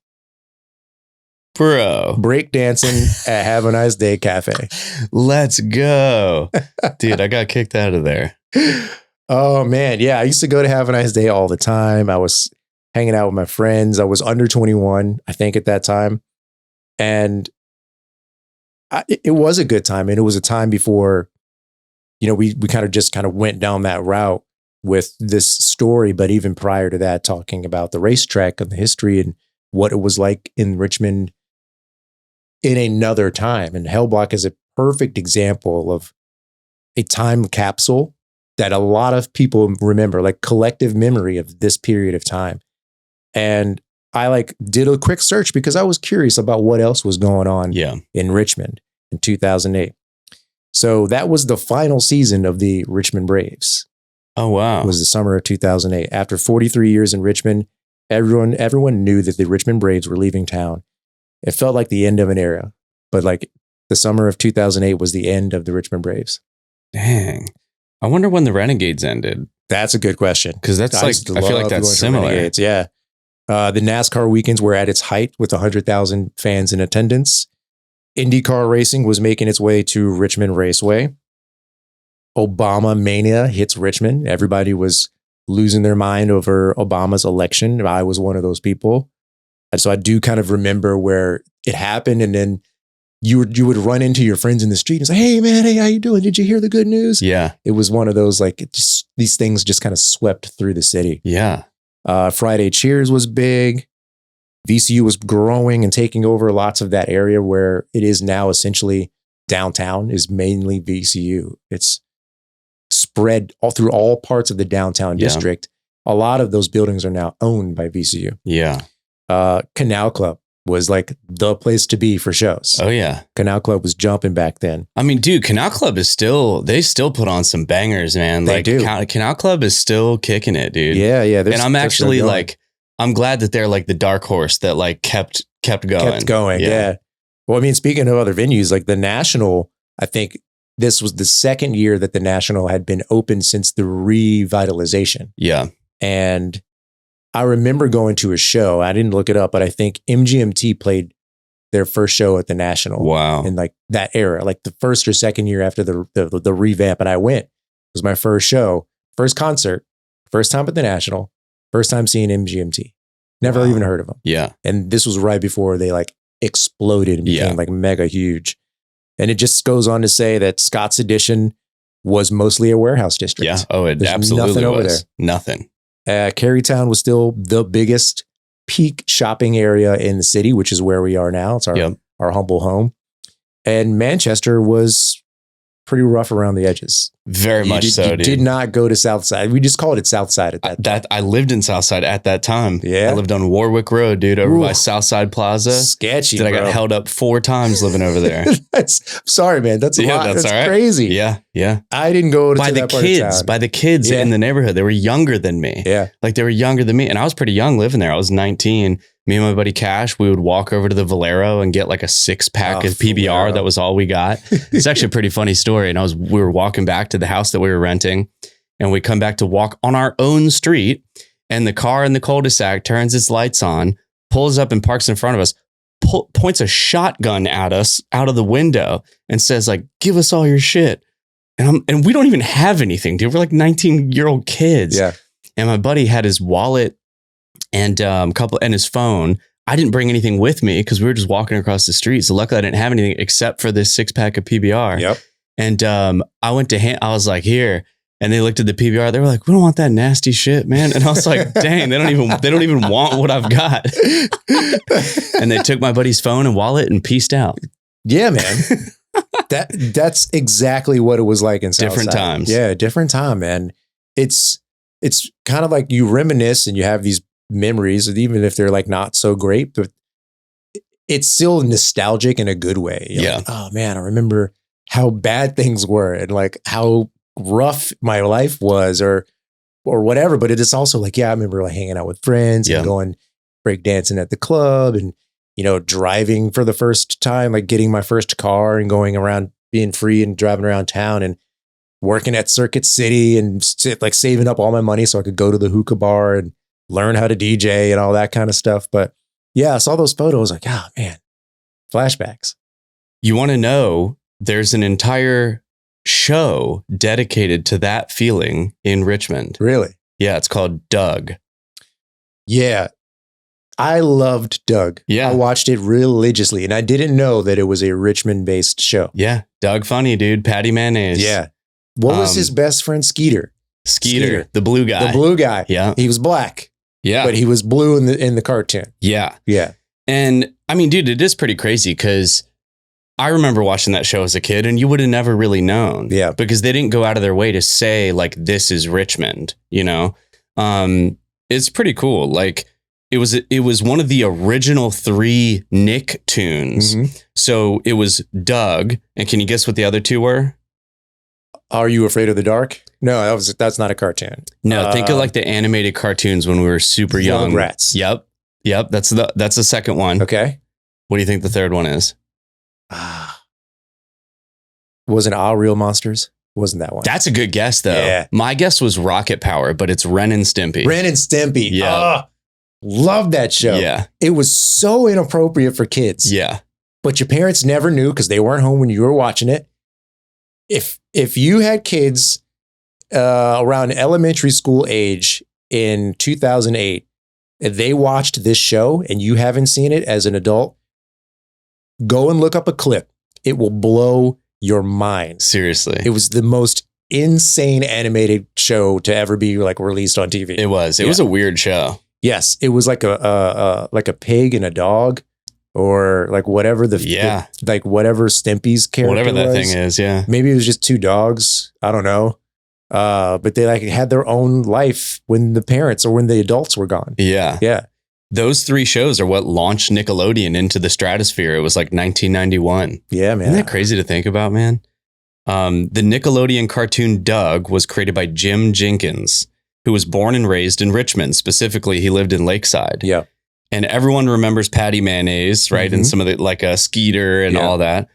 Bro, breakdancing at Have a Nice Day Cafe. Let's go, dude! I got kicked out of there. Oh man, yeah. I used to go to Have a Nice Day all the time. I was hanging out with my friends. I was under 21, I think, at that time. And it was a good time. And it was a time before, we kind of went down that route with this story. But even prior to that, talking about the racetrack and the history and what it was like in Richmond in another time. And Hell Block is a perfect example of a time capsule that a lot of people remember, like collective memory of this period of time. And I did a quick search because I was curious about what else was going on in Richmond in 2008. So that was the final season of the Richmond Braves. Oh, wow. It was the summer of 2008. After 43 years in Richmond, everyone knew that the Richmond Braves were leaving town. It felt like the end of an era, but like the summer of 2008 was the end of the Richmond Braves. Dang. I wonder when the Renegades ended. That's a good question. Because I feel like that's similar. Yeah. The NASCAR weekends were at its height with 100,000 fans in attendance. IndyCar racing was making its way to Richmond Raceway. Obama mania hits Richmond. Everybody was losing their mind over Obama's election. I was one of those people. And so I do kind of remember where it happened. And then you would run into your friends in the street and say, hey man, hey, how you doing? Did you hear the good news? Yeah. It was one of those, like, these things just kind of swept through the city. Yeah. Friday Cheers was big. VCU was growing and taking over lots of that area where it is now essentially downtown is mainly VCU. It's spread all through all parts of the downtown district. A lot of those buildings are now owned by VCU. Yeah. Canal Club was like the place to be for shows. Oh yeah. Canal Club was jumping back then. I mean, dude, Canal Club is they still put on some bangers, man. They like do. Canal Club is still kicking it, dude. Yeah. Yeah. And I'm actually like, I'm glad that they're like the dark horse that like kept going. Yeah. Well, I mean, speaking of other venues, like the National, I think this was the second year that the National had been open since the revitalization. Yeah. And I remember going to a show. I didn't look it up, but I think MGMT played their first show at the National. Wow. In like that era, like the first or second year after the revamp. And I went. It was my first show, first concert, first time at the National, first time seeing MGMT. Never even heard of them. Yeah. And this was right before they like exploded and became like mega huge. And it just goes on to say that Scott's Addition was mostly a warehouse district. Yeah. Oh, it There's absolutely nothing was. over there. Nothing. Carytown was still the biggest peak shopping area in the city, which is where we are now. It's our humble home. And Manchester was pretty rough around the edges. Very much so, You dude. did not go to Southside. We just called it Southside at that time. I lived in Southside at that time. Yeah. I lived on Warwick Road, dude, over by Southside Plaza. Sketchy, Dude, I got held up 4 times living over there. Sorry, man. That's a lot. That's all right. crazy. Yeah. Yeah. I didn't go to by that the part of kids, town. by the kids in the neighborhood. They were younger than me. Yeah. Like they were younger than me. And I was pretty young living there. I was 19. Me and my buddy Cash, we would walk over to the Valero and get like a 6-pack of PBR. Valero. That was all we got. It's actually a pretty funny story. And we were walking back to the house that we were renting, and we come back to walk on our own street, and the car in the cul-de-sac turns its lights on, pulls up and parks in front of us, points a shotgun at us out of the window and says like, give us all your shit. And we don't even have anything, dude. We're like 19-year-old kids. Yeah. And my buddy had his wallet and and his phone. I didn't bring anything with me because we were just walking across the street. So luckily I didn't have anything except for this 6-pack of PBR. Yep. And I went to I was like, here. And they looked at the PBR. They were like, we don't want that nasty shit, man. And I was like, dang, they don't even want what I've got. And they took my buddy's phone and wallet and peaced out. Yeah, man. That's exactly what it was like in Southside. Different times. Yeah, different time, man. It's kind of like you reminisce and you have these memories, even if they're like not so great, but it's still nostalgic in a good way. You're like, oh man, I remember how bad things were and like how rough my life was or whatever. But it is also like, I remember like hanging out with friends and going break dancing at the club and, driving for the first time, like getting my first car and going around being free and driving around town and working at Circuit City and like saving up all my money so I could go to the hookah bar and learn how to DJ and all that kind of stuff. But yeah, I saw those photos like, oh man, flashbacks. You want to know, there's an entire show dedicated to that feeling in Richmond. Really? Yeah, it's called Doug. Yeah. I loved Doug. Yeah. I watched it religiously and I didn't know that it was a Richmond based show. Yeah. Doug Funny, dude. Patty Mayonnaise. Yeah. What was his best friend? Skeeter, the blue guy. The blue guy. Yeah. He was black. Yeah. But he was blue in the cartoon. Yeah. Yeah. And I mean, dude, it is pretty crazy because I remember watching that show as a kid and you would have never really known. Yeah. Because they didn't go out of their way to say like, this is Richmond, It's pretty cool. Like it was one of the original 3 Nick tunes. Mm-hmm. So it was Doug. And can you guess what the other 2 were? Are You Afraid of the Dark? No, that's not a cartoon. No, think of like the animated cartoons when we were super young. Rats. Yep. That's the second one. Okay. What do you think the third one is? Wasn't All Real Monsters? Wasn't that one? That's a good guess, though. Yeah. My guess was Rocket Power, but it's Ren and Stimpy. Ren and Stimpy. Yeah. Loved that show. Yeah. It was so inappropriate for kids. Yeah. But your parents never knew because they weren't home when you were watching it. if you had kids around elementary school age in 2008, and they watched this show and you haven't seen it as an adult, go and look up a clip. It will blow your mind. Seriously. It was the most insane animated show to ever be like released on TV. It was. It was a weird show. Yes, it was like a pig and a dog, or like whatever like whatever Stimpy's character, whatever that was. Thing is. Yeah, maybe it was just two dogs. I don't know. But they like had their own life when the parents or when the adults were gone. Yeah, yeah. Those three shows are what launched Nickelodeon into the stratosphere. It was like 1991. Yeah, man. Isn't that crazy to think about, man? The Nickelodeon cartoon Doug was created by Jim Jenkins, who was born and raised in Richmond. Specifically, he lived in Lakeside. Yeah. And everyone remembers Patty Mayonnaise, right? Mm-hmm. And some of the, like a Skeeter and all that.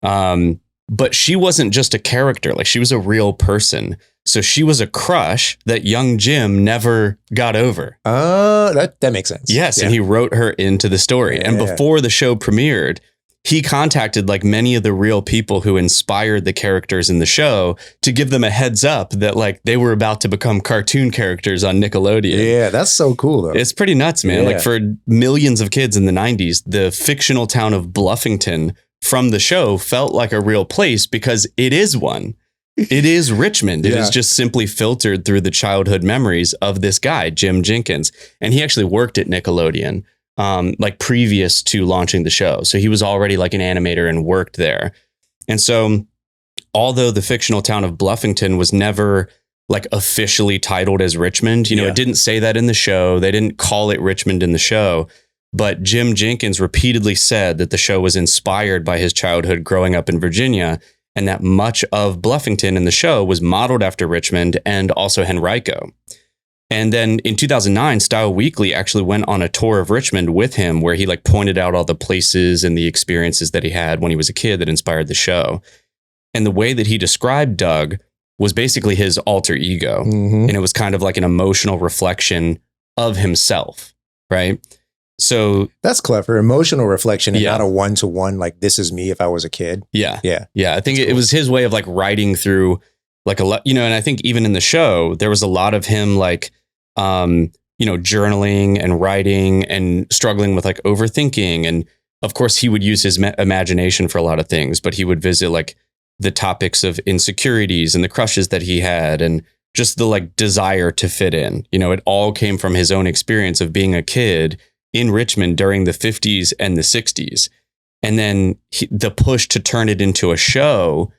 But she wasn't just a character. Like, she was a real person. So she was a crush that young Jim never got over. That makes sense. Yes. Yeah. And he wrote her into the story. Yeah. And before the show premiered, he contacted like many of the real people who inspired the characters in the show to give them a heads up that like they were about to become cartoon characters on Nickelodeon. Yeah, that's so cool though. It's pretty nuts, man. Yeah. Like for millions of kids in the 90s, the fictional town of Bluffington from the show felt like a real place because it is one. It is Richmond. It is just simply filtered through the childhood memories of this guy, Jim Jenkins. And he actually worked at Nickelodeon. Like previous to launching the show. So he was already like an animator and worked there. And so although the fictional town of Bluffington was never like officially titled as Richmond, you know, it didn't say that in the show. They didn't call it Richmond in the show. But Jim Jenkins repeatedly said that the show was inspired by his childhood growing up in Virginia, and that much of Bluffington in the show was modeled after Richmond and also Henrico. And then in 2009, Style Weekly actually went on a tour of Richmond with him where he like pointed out all the places and the experiences that he had when he was a kid that inspired the show. And the way that he described Doug was basically his alter ego. Mm-hmm. And it was kind of like an emotional reflection of himself, right? So that's clever. Emotional reflection and not a one-to-one, like this is me if I was a kid. Yeah. I think it was his way of like writing through like a lot, you know, and I think even in the show, there was a lot of him like, you know, journaling and writing and struggling with like overthinking. And of course he would use his imagination for a lot of things, but he would visit like the topics of insecurities and the crushes that he had and just the like desire to fit in. You know, it all came from his own experience of being a kid in Richmond during the 50s and the 60s. And then the push to turn it into a show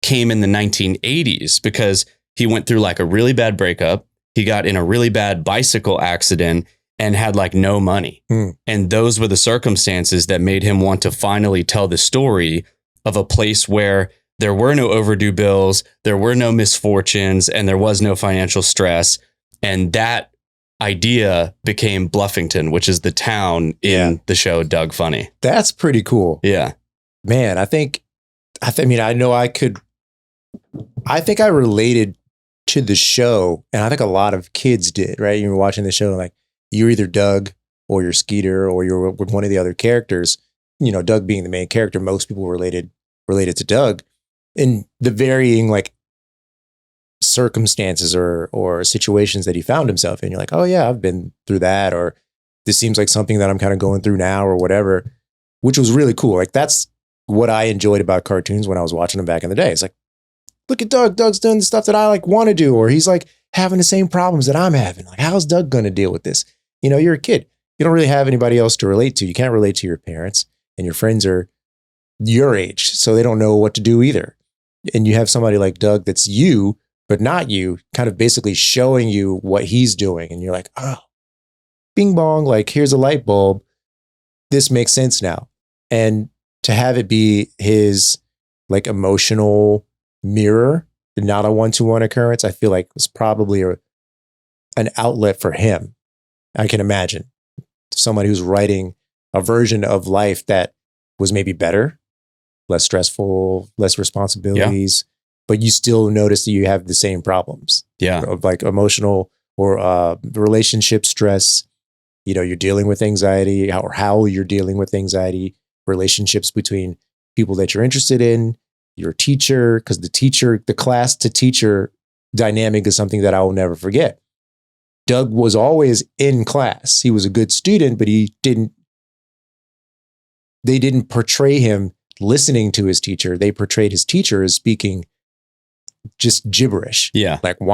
came in the 1980s because he went through like a really bad breakup. He got in a really bad bicycle accident and had like no money. And those were the circumstances that made him want to finally tell the story of a place where there were no overdue bills, there were no misfortunes, and there was no financial stress. And that idea became Bluffington, which is the town in the show Doug Funny. That's pretty cool. Yeah. Man, I think I related to the show, and I think a lot of kids did, right? You were watching the show, like you're either Doug or you're Skeeter or you're one of the other characters. You know, Doug being the main character, most people related to Doug, in the varying like circumstances or situations that he found himself in. You're like, oh yeah, I've been through that, or this seems like something that I'm kind of going through now, or whatever, which was really cool. Like that's what I enjoyed about cartoons when I was watching them back in the day. It's like, look at Doug. Doug's doing the stuff that I like want to do, or he's like having the same problems that I'm having. Like, how's Doug going to deal with this? You know, you're a kid. You don't really have anybody else to relate to. You can't relate to your parents, and your friends are your age, so they don't know what to do either. And you have somebody like Doug that's you, but not you, kind of basically showing you what he's doing. And you're like, oh, bing bong, like here's a light bulb. This makes sense now. And to have it be his like emotional mirror, not a one-to-one occurrence, I feel like was probably an outlet for him. I can imagine somebody who's writing a version of life that was maybe better, less stressful, less responsibilities, but you still notice that you have the same problems. Of like emotional or relationship stress. You know, you're dealing with anxiety, or how you're dealing with anxiety, relationships between people that you're interested in, your teacher, because the class to teacher dynamic is something that I will never forget. Doug was always in class. He was a good student, but they didn't portray him listening to his teacher. They portrayed his teacher as speaking just gibberish. Yeah. Like, and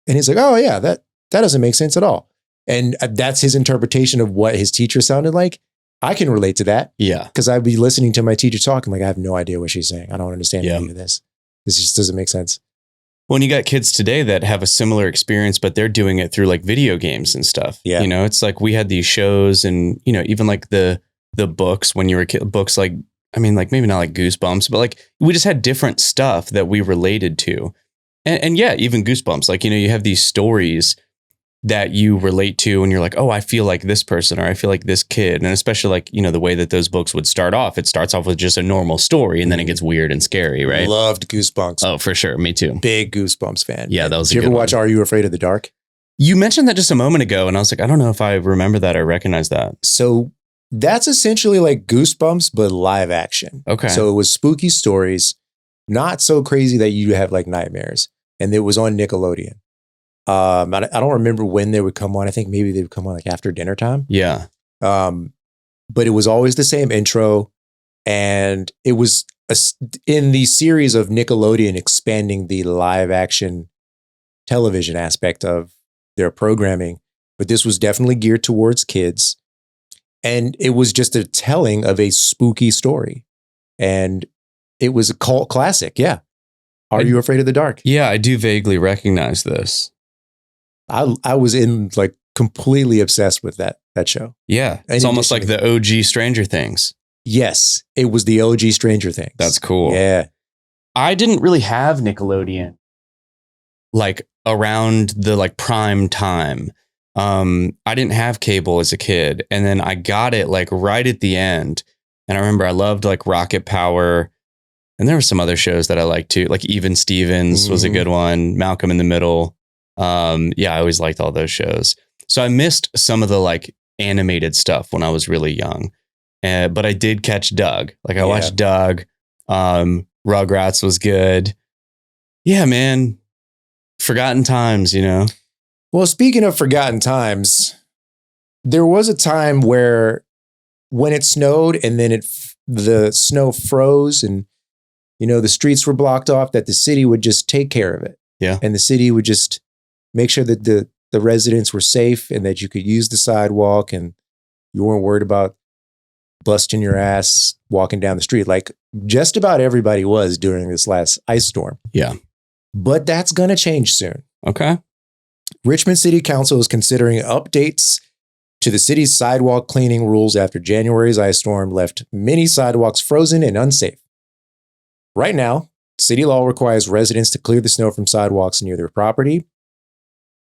he's like, oh yeah, that doesn't make sense at all. And that's his interpretation of what his teacher sounded like. I can relate to that. Yeah. Because I'd be listening to my teacher talk. I'm like, I have no idea what she's saying. I don't understand any of this. This just doesn't make sense. When you got kids today that have a similar experience, but they're doing it through like video games and stuff. Yeah. You know, it's like we had these shows and, you know, even like the books when you were a kid, books like, I mean, like maybe not like Goosebumps, but like we just had different stuff that we related to. And yeah, even Goosebumps, like, you know, you have these stories that you relate to and you're like, oh, I feel like this person or I feel like this kid. And especially like, you know, the way that those books would start off, it starts off with just a normal story and then it gets weird and scary, right? Loved Goosebumps. Oh, for sure. Me too. Big Goosebumps fan. Yeah, that was Did you ever watch Are You Afraid of the Dark? You mentioned that just a moment ago and I was like, I don't know if I remember that or recognize that. So that's essentially like Goosebumps, but live action. Okay. So it was spooky stories, not so crazy that you have like nightmares. And it was on Nickelodeon. I don't remember when they would come on. I think maybe they would come on like after dinner time. Yeah. But it was always the same intro. And it was in the series of Nickelodeon expanding the live action television aspect of their programming. But this was definitely geared towards kids. And it was just a telling of a spooky story. And it was a cult classic. Yeah. Are You Afraid of the Dark? Yeah, I do vaguely recognize this. I was like completely obsessed with that show. Yeah. It's almost like the OG Stranger Things. Yes. It was the OG Stranger Things. That's cool. Yeah. I didn't really have Nickelodeon like around the like prime time. I didn't have cable as a kid. And then I got it like right at the end. And I remember I loved like Rocket Power. And there were some other shows that I liked too. Like Even Stevens was a good one. Malcolm in the Middle. Yeah, I always liked all those shows. So I missed some of the like animated stuff when I was really young. But I did catch Doug. Like I watched Doug. Rugrats was good. Yeah, man. Forgotten times, you know? Well, speaking of forgotten times, there was a time where when it snowed and then the snow froze and, you know, the streets were blocked off, that the city would just take care of it. Yeah. And the city would just make sure that the residents were safe and that you could use the sidewalk and you weren't worried about busting your ass walking down the street. Like just about everybody was during this last ice storm. Yeah. But that's going to change soon. Okay. Richmond City Council is considering updates to the city's sidewalk cleaning rules after January's ice storm left many sidewalks frozen and unsafe. Right now, city law requires residents to clear the snow from sidewalks near their property,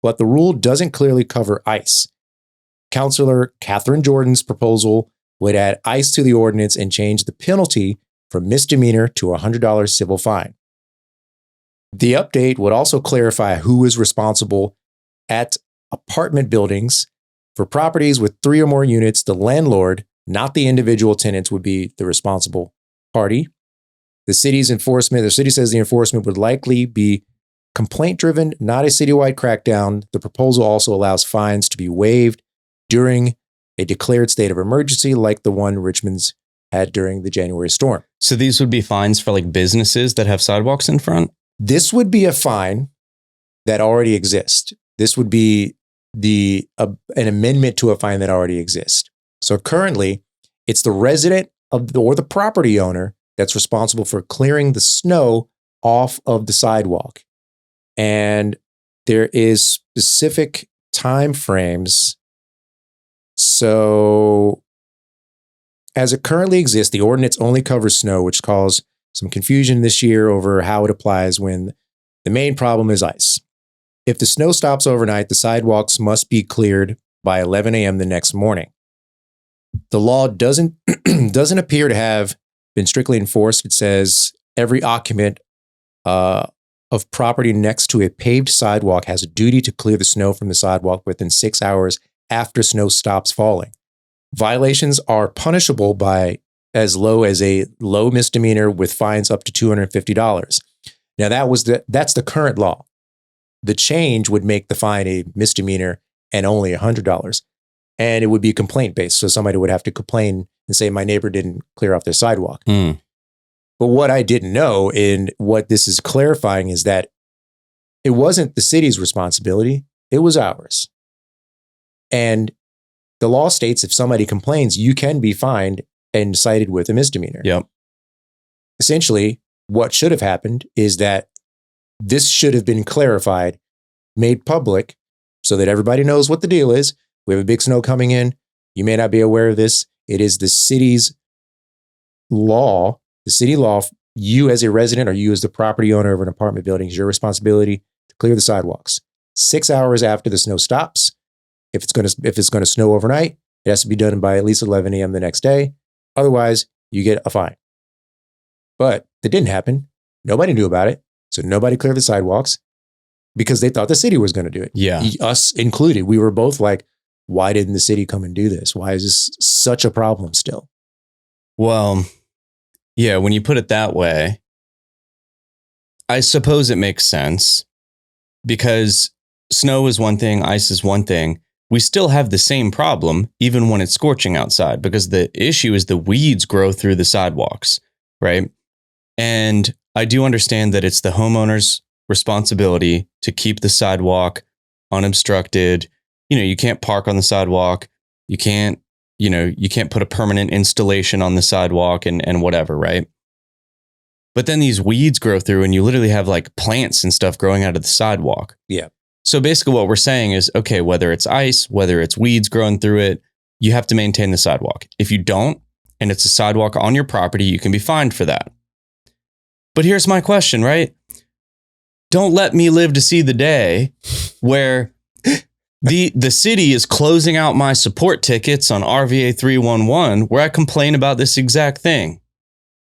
but the rule doesn't clearly cover ice. Councilor Catherine Jordan's proposal would add ice to the ordinance and change the penalty from misdemeanor to a $100 civil fine. The update would also clarify who is responsible at apartment buildings. For properties with 3 or more units, the landlord, not the individual tenants, would be the responsible party. The city says the enforcement would likely be complaint-driven, not a citywide crackdown. The proposal also allows fines to be waived during a declared state of emergency like the one Richmond's had during the January storm. So these would be fines for like businesses that have sidewalks in front? This would be a fine that already exists. This would be an amendment to a fine that already exists. So currently, it's the resident or the property owner that's responsible for clearing the snow off of the sidewalk. And there is specific time frames. So as it currently exists, the ordinance only covers snow, which caused some confusion this year over how it applies when the main problem is ice. If the snow stops overnight, the sidewalks must be cleared by 11 a.m. the next morning. The law doesn't appear to have been strictly enforced. It says every occupant of property next to a paved sidewalk has a duty to clear the snow from the sidewalk within 6 hours after snow stops falling. Violations are punishable by as low as a low misdemeanor with fines up to $250. Now that's the current law. The change would make the fine a misdemeanor and only $100. And it would be complaint based. So somebody would have to complain and say, my neighbor didn't clear off their sidewalk. But what I didn't know, and what this is clarifying, is that it wasn't the city's responsibility. It was ours. And the law states if somebody complains, you can be fined and cited with a misdemeanor. Yep. Essentially, what should have happened is that this should have been clarified, made public, so that everybody knows what the deal is. We have a big snow coming in. You may not be aware of this. It is the city's law, the city law. You as a resident or you as the property owner of an apartment building, is your responsibility to clear the sidewalks 6 hours after the snow stops. If it's going to snow overnight, it has to be done by at least 11 a.m. the next day. Otherwise, you get a fine. But that didn't happen. Nobody knew about it. So nobody cleared the sidewalks because they thought the city was going to do it. Yeah. Us included. We were both like, why didn't the city come and do this? Why is this such a problem still? Well, yeah, when you put it that way, I suppose it makes sense because snow is one thing, ice is one thing. We still have the same problem even when it's scorching outside because the issue is the weeds grow through the sidewalks, right? And I do understand that it's the homeowner's responsibility to keep the sidewalk unobstructed. You can't park on the sidewalk. You can't put a permanent installation on the sidewalk and whatever, right? But then these weeds grow through and you literally have like plants and stuff growing out of the sidewalk. Yeah. So basically what we're saying is, okay, whether it's ice, whether it's weeds growing through it, you have to maintain the sidewalk. If you don't, and it's a sidewalk on your property, you can be fined for that. But here's my question, right? Don't let me live to see the day where the city is closing out my support tickets on RVA 311 where I complain about this exact thing.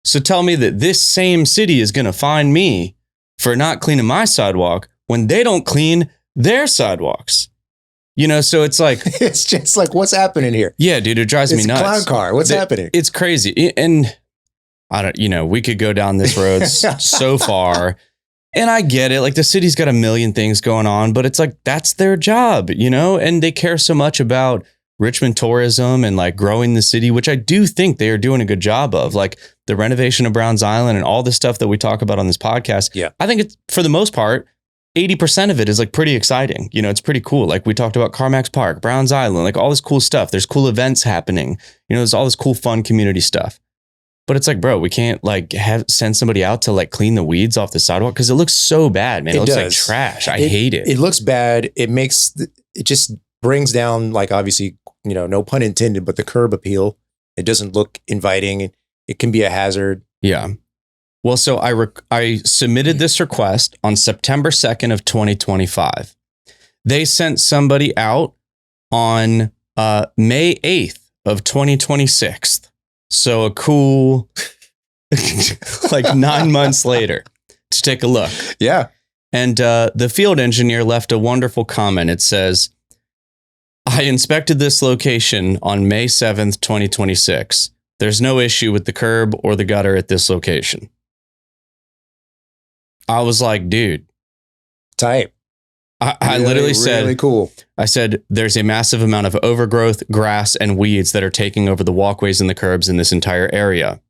So tell me that this same city is going to fine me for not cleaning my sidewalk when they don't clean their sidewalks. So it's like... it's just like, what's happening here? Yeah, dude, it drives me nuts. It's a clown car. What's happening? It's crazy. And I don't, we could go down this road so far. And I get it. Like the city's got a million things going on, but it's like, that's their job, and they care so much about Richmond tourism and like growing the city, which I do think they are doing a good job of, like the renovation of Browns Island and all the stuff that we talk about on this podcast. Yeah. I think it's, for the most part, 80% of it is like pretty exciting. It's pretty cool. Like we talked about Carmax Park, Browns Island, like all this cool stuff. There's cool events happening. There's all this cool, fun community stuff. But it's like, bro, we can't like send somebody out to like clean the weeds off the sidewalk because it looks so bad, man. It looks like trash. I hate it. It looks bad. It just brings down, like, obviously, no pun intended, but the curb appeal. It doesn't look inviting. It can be a hazard. Yeah. Well, so I submitted this request on September 2nd of 2025. They sent somebody out on May 8th of 2026. So a cool, like 9 months later to take a look. Yeah. And the field engineer left a wonderful comment. It says, I inspected this location on May 7th, 2026. There's no issue with the curb or the gutter at this location. I was like, dude. Tight. I literally said, really cool. I said, there's a massive amount of overgrowth, grass, and weeds that are taking over the walkways and the curbs in this entire area.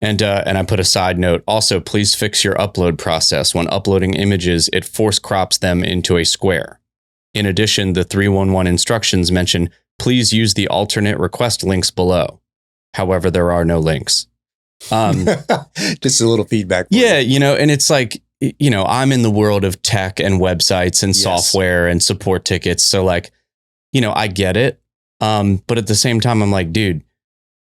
And I put a side note. Also, please fix your upload process. When uploading images, it force crops them into a square. In addition, the 311 instructions mention, please use the alternate request links below. However, there are no links. Just a little feedback. Yeah, and it's like, I'm in the world of tech and websites and software and support tickets. So like, I get it. But at the same time, I'm like, dude,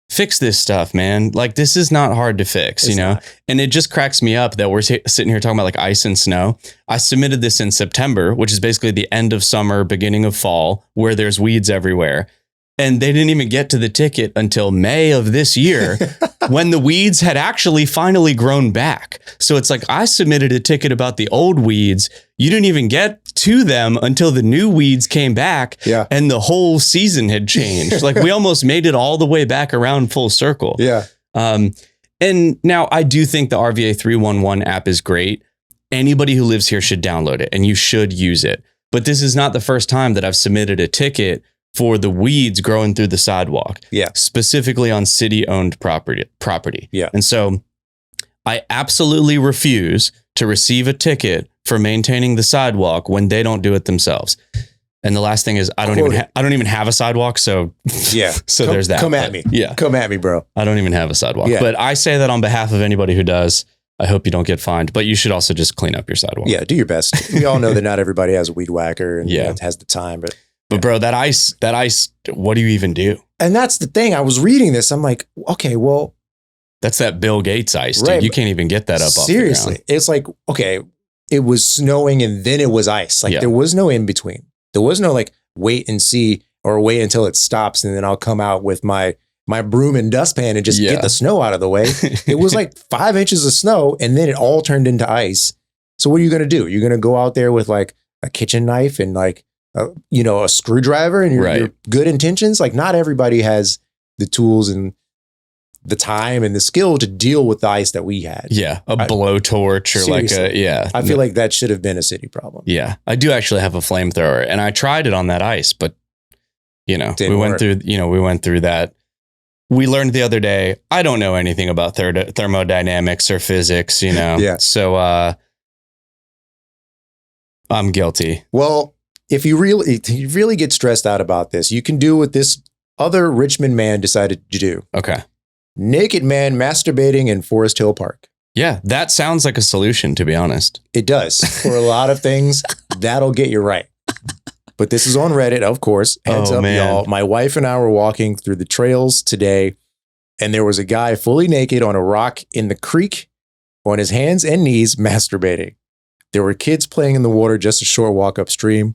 fix this stuff, man. Like, this is not hard to fix, It's not. And it just cracks me up that we're sitting here talking about like ice and snow. I submitted this in September, which is basically the end of summer, beginning of fall, where there's weeds everywhere. And they didn't even get to the ticket until May of this year when the weeds had actually finally grown back. So it's like, I submitted a ticket about the old weeds. You didn't even get to them until the new weeds came back. Yeah. And the whole season had changed. Like we almost made it all the way back around full circle. Yeah. And now I do think the RVA 311 app is great. Anybody who lives here should download it and you should use it. But this is not the first time that I've submitted a ticket for the weeds growing through the sidewalk. Yeah. Specifically on city-owned property. Yeah. And so I absolutely refuse to receive a ticket for maintaining the sidewalk when they don't do it themselves. And the last thing is I don't even have a sidewalk, so yeah. So there's that. Come at me. Yeah. Come at me, bro. I don't even have a sidewalk. Yeah. But I say that on behalf of anybody who does. I hope you don't get fined, but you should also just clean up your sidewalk. Yeah, do your best. We all know that not everybody has a weed whacker and has the time, but bro, that ice, what do you even do? And that's the thing. I was reading this. I'm like, okay, well, that's that Bill Gates ice, dude. Right, you can't even get that up. Seriously. Off the ground. It's like, okay, it was snowing and then it was ice. Like there was no in between. There was no like wait and see or wait until it stops and then I'll come out with my broom and dustpan and just get the snow out of the way. It was like 5 inches of snow and then it all turned into ice. So what are you going to do? You're going to go out there with like a kitchen knife and like, a screwdriver and your good intentions. Like not everybody has the tools and the time and the skill to deal with the ice that we had. Yeah. A blowtorch or seriously. I feel like that should have been a city problem. Yeah. I do actually have a flamethrower and I tried it on that ice, but we went through that. We learned the other day, I don't know anything about thermodynamics or physics, Yeah. So I'm guilty. Well, if you really get stressed out about this, you can do what this other Richmond man decided to do. Okay. Naked man masturbating in Forest Hill Park. Yeah, that sounds like a solution, to be honest. It does. For a lot of things, that'll get you right. But this is on Reddit, of course. Heads up, y'all. My wife and I were walking through the trails today, and there was a guy fully naked on a rock in the creek on his hands and knees masturbating. There were kids playing in the water just a short walk upstream.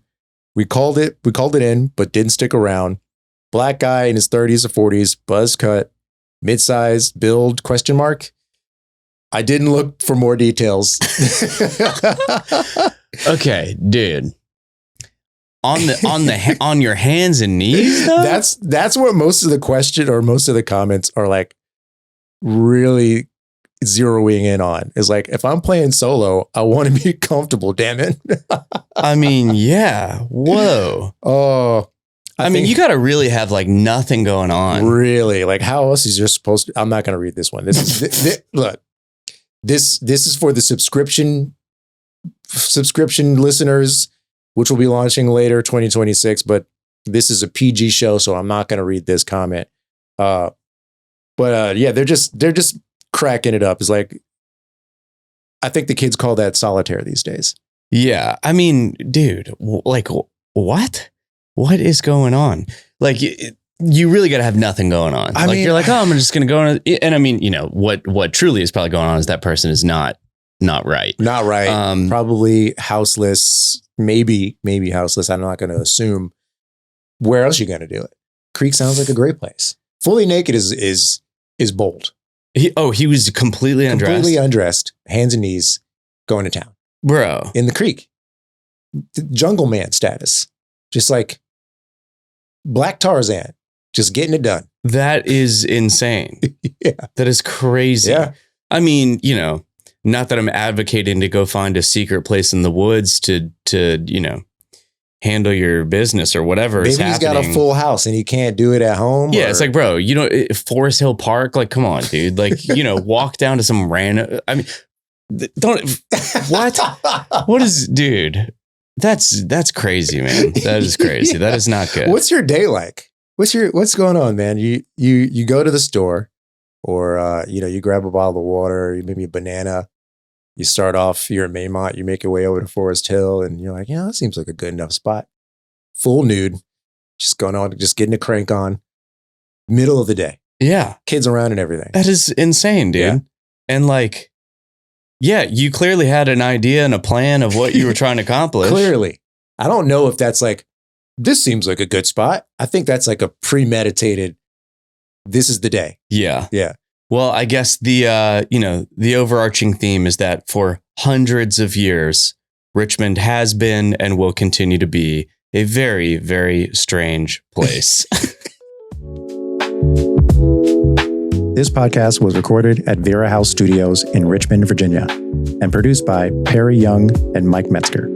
We called it in, but didn't stick around. Black guy in his 30s or 40s, buzz cut, mid-sized, build, ? I didn't look for more details. Okay, dude. On your hands and knees, though? That's what most of the question or most of the comments are like really zeroing in on. Is like, if I'm playing solo, I want to be comfortable, damn it. I mean, yeah. Whoa. Oh, I mean, you got to really have like nothing going on. Really? Like how else is you supposed to? I'm not going to read this one. This is look. This is for the subscription listeners, which will be launching later 2026, but this is a PG show, so I'm not going to read this comment. But they're just cracking it up. It's like, I think the kids call that solitaire these days. Yeah. I mean, dude, like what is going on? Like you really got to have nothing going on. I mean, you're like, oh, I'm just going to go on. And I mean, what truly is probably going on is that person is not right. Not right. Probably houseless. Maybe houseless. I'm not going to assume. Where else are you going to do it? Creek sounds like a great place. Fully naked is bold. He was completely undressed, hands and knees, going to town, bro, in the creek. Jungle man status, just like Black Tarzan, just getting it done. That is insane. Yeah, that is crazy. Yeah, I mean, not that I'm advocating to go find a secret place in the woods to handle your business or whatever. Maybe he's got a full house and he can't do it at home. Yeah, it's like, bro, Forest Hill Park. Like, come on, dude. Like, walk down to some random. I mean, what is, dude? That's crazy, man. That is crazy. Yeah. That is not good. What's your day like? What's going on, man? You go to the store, or you grab a bottle of water, maybe a banana. You start off, you're in Maymont, you make your way over to Forest Hill, and you're like, that seems like a good enough spot. Full nude, just going on, just getting a crank on. Middle of the day. Yeah. Kids around and everything. That is insane, dude. Yeah. And like, yeah, you clearly had an idea and a plan of what you were trying to accomplish. Clearly. I don't know if that's like this seems like a good spot. I think that's like a premeditated, this is the day. Yeah. Yeah. Well, I guess the overarching theme is that for hundreds of years, Richmond has been and will continue to be a very, very strange place. This podcast was recorded at Vera House Studios in Richmond, Virginia, and produced by Perri Young and Myke Metzger.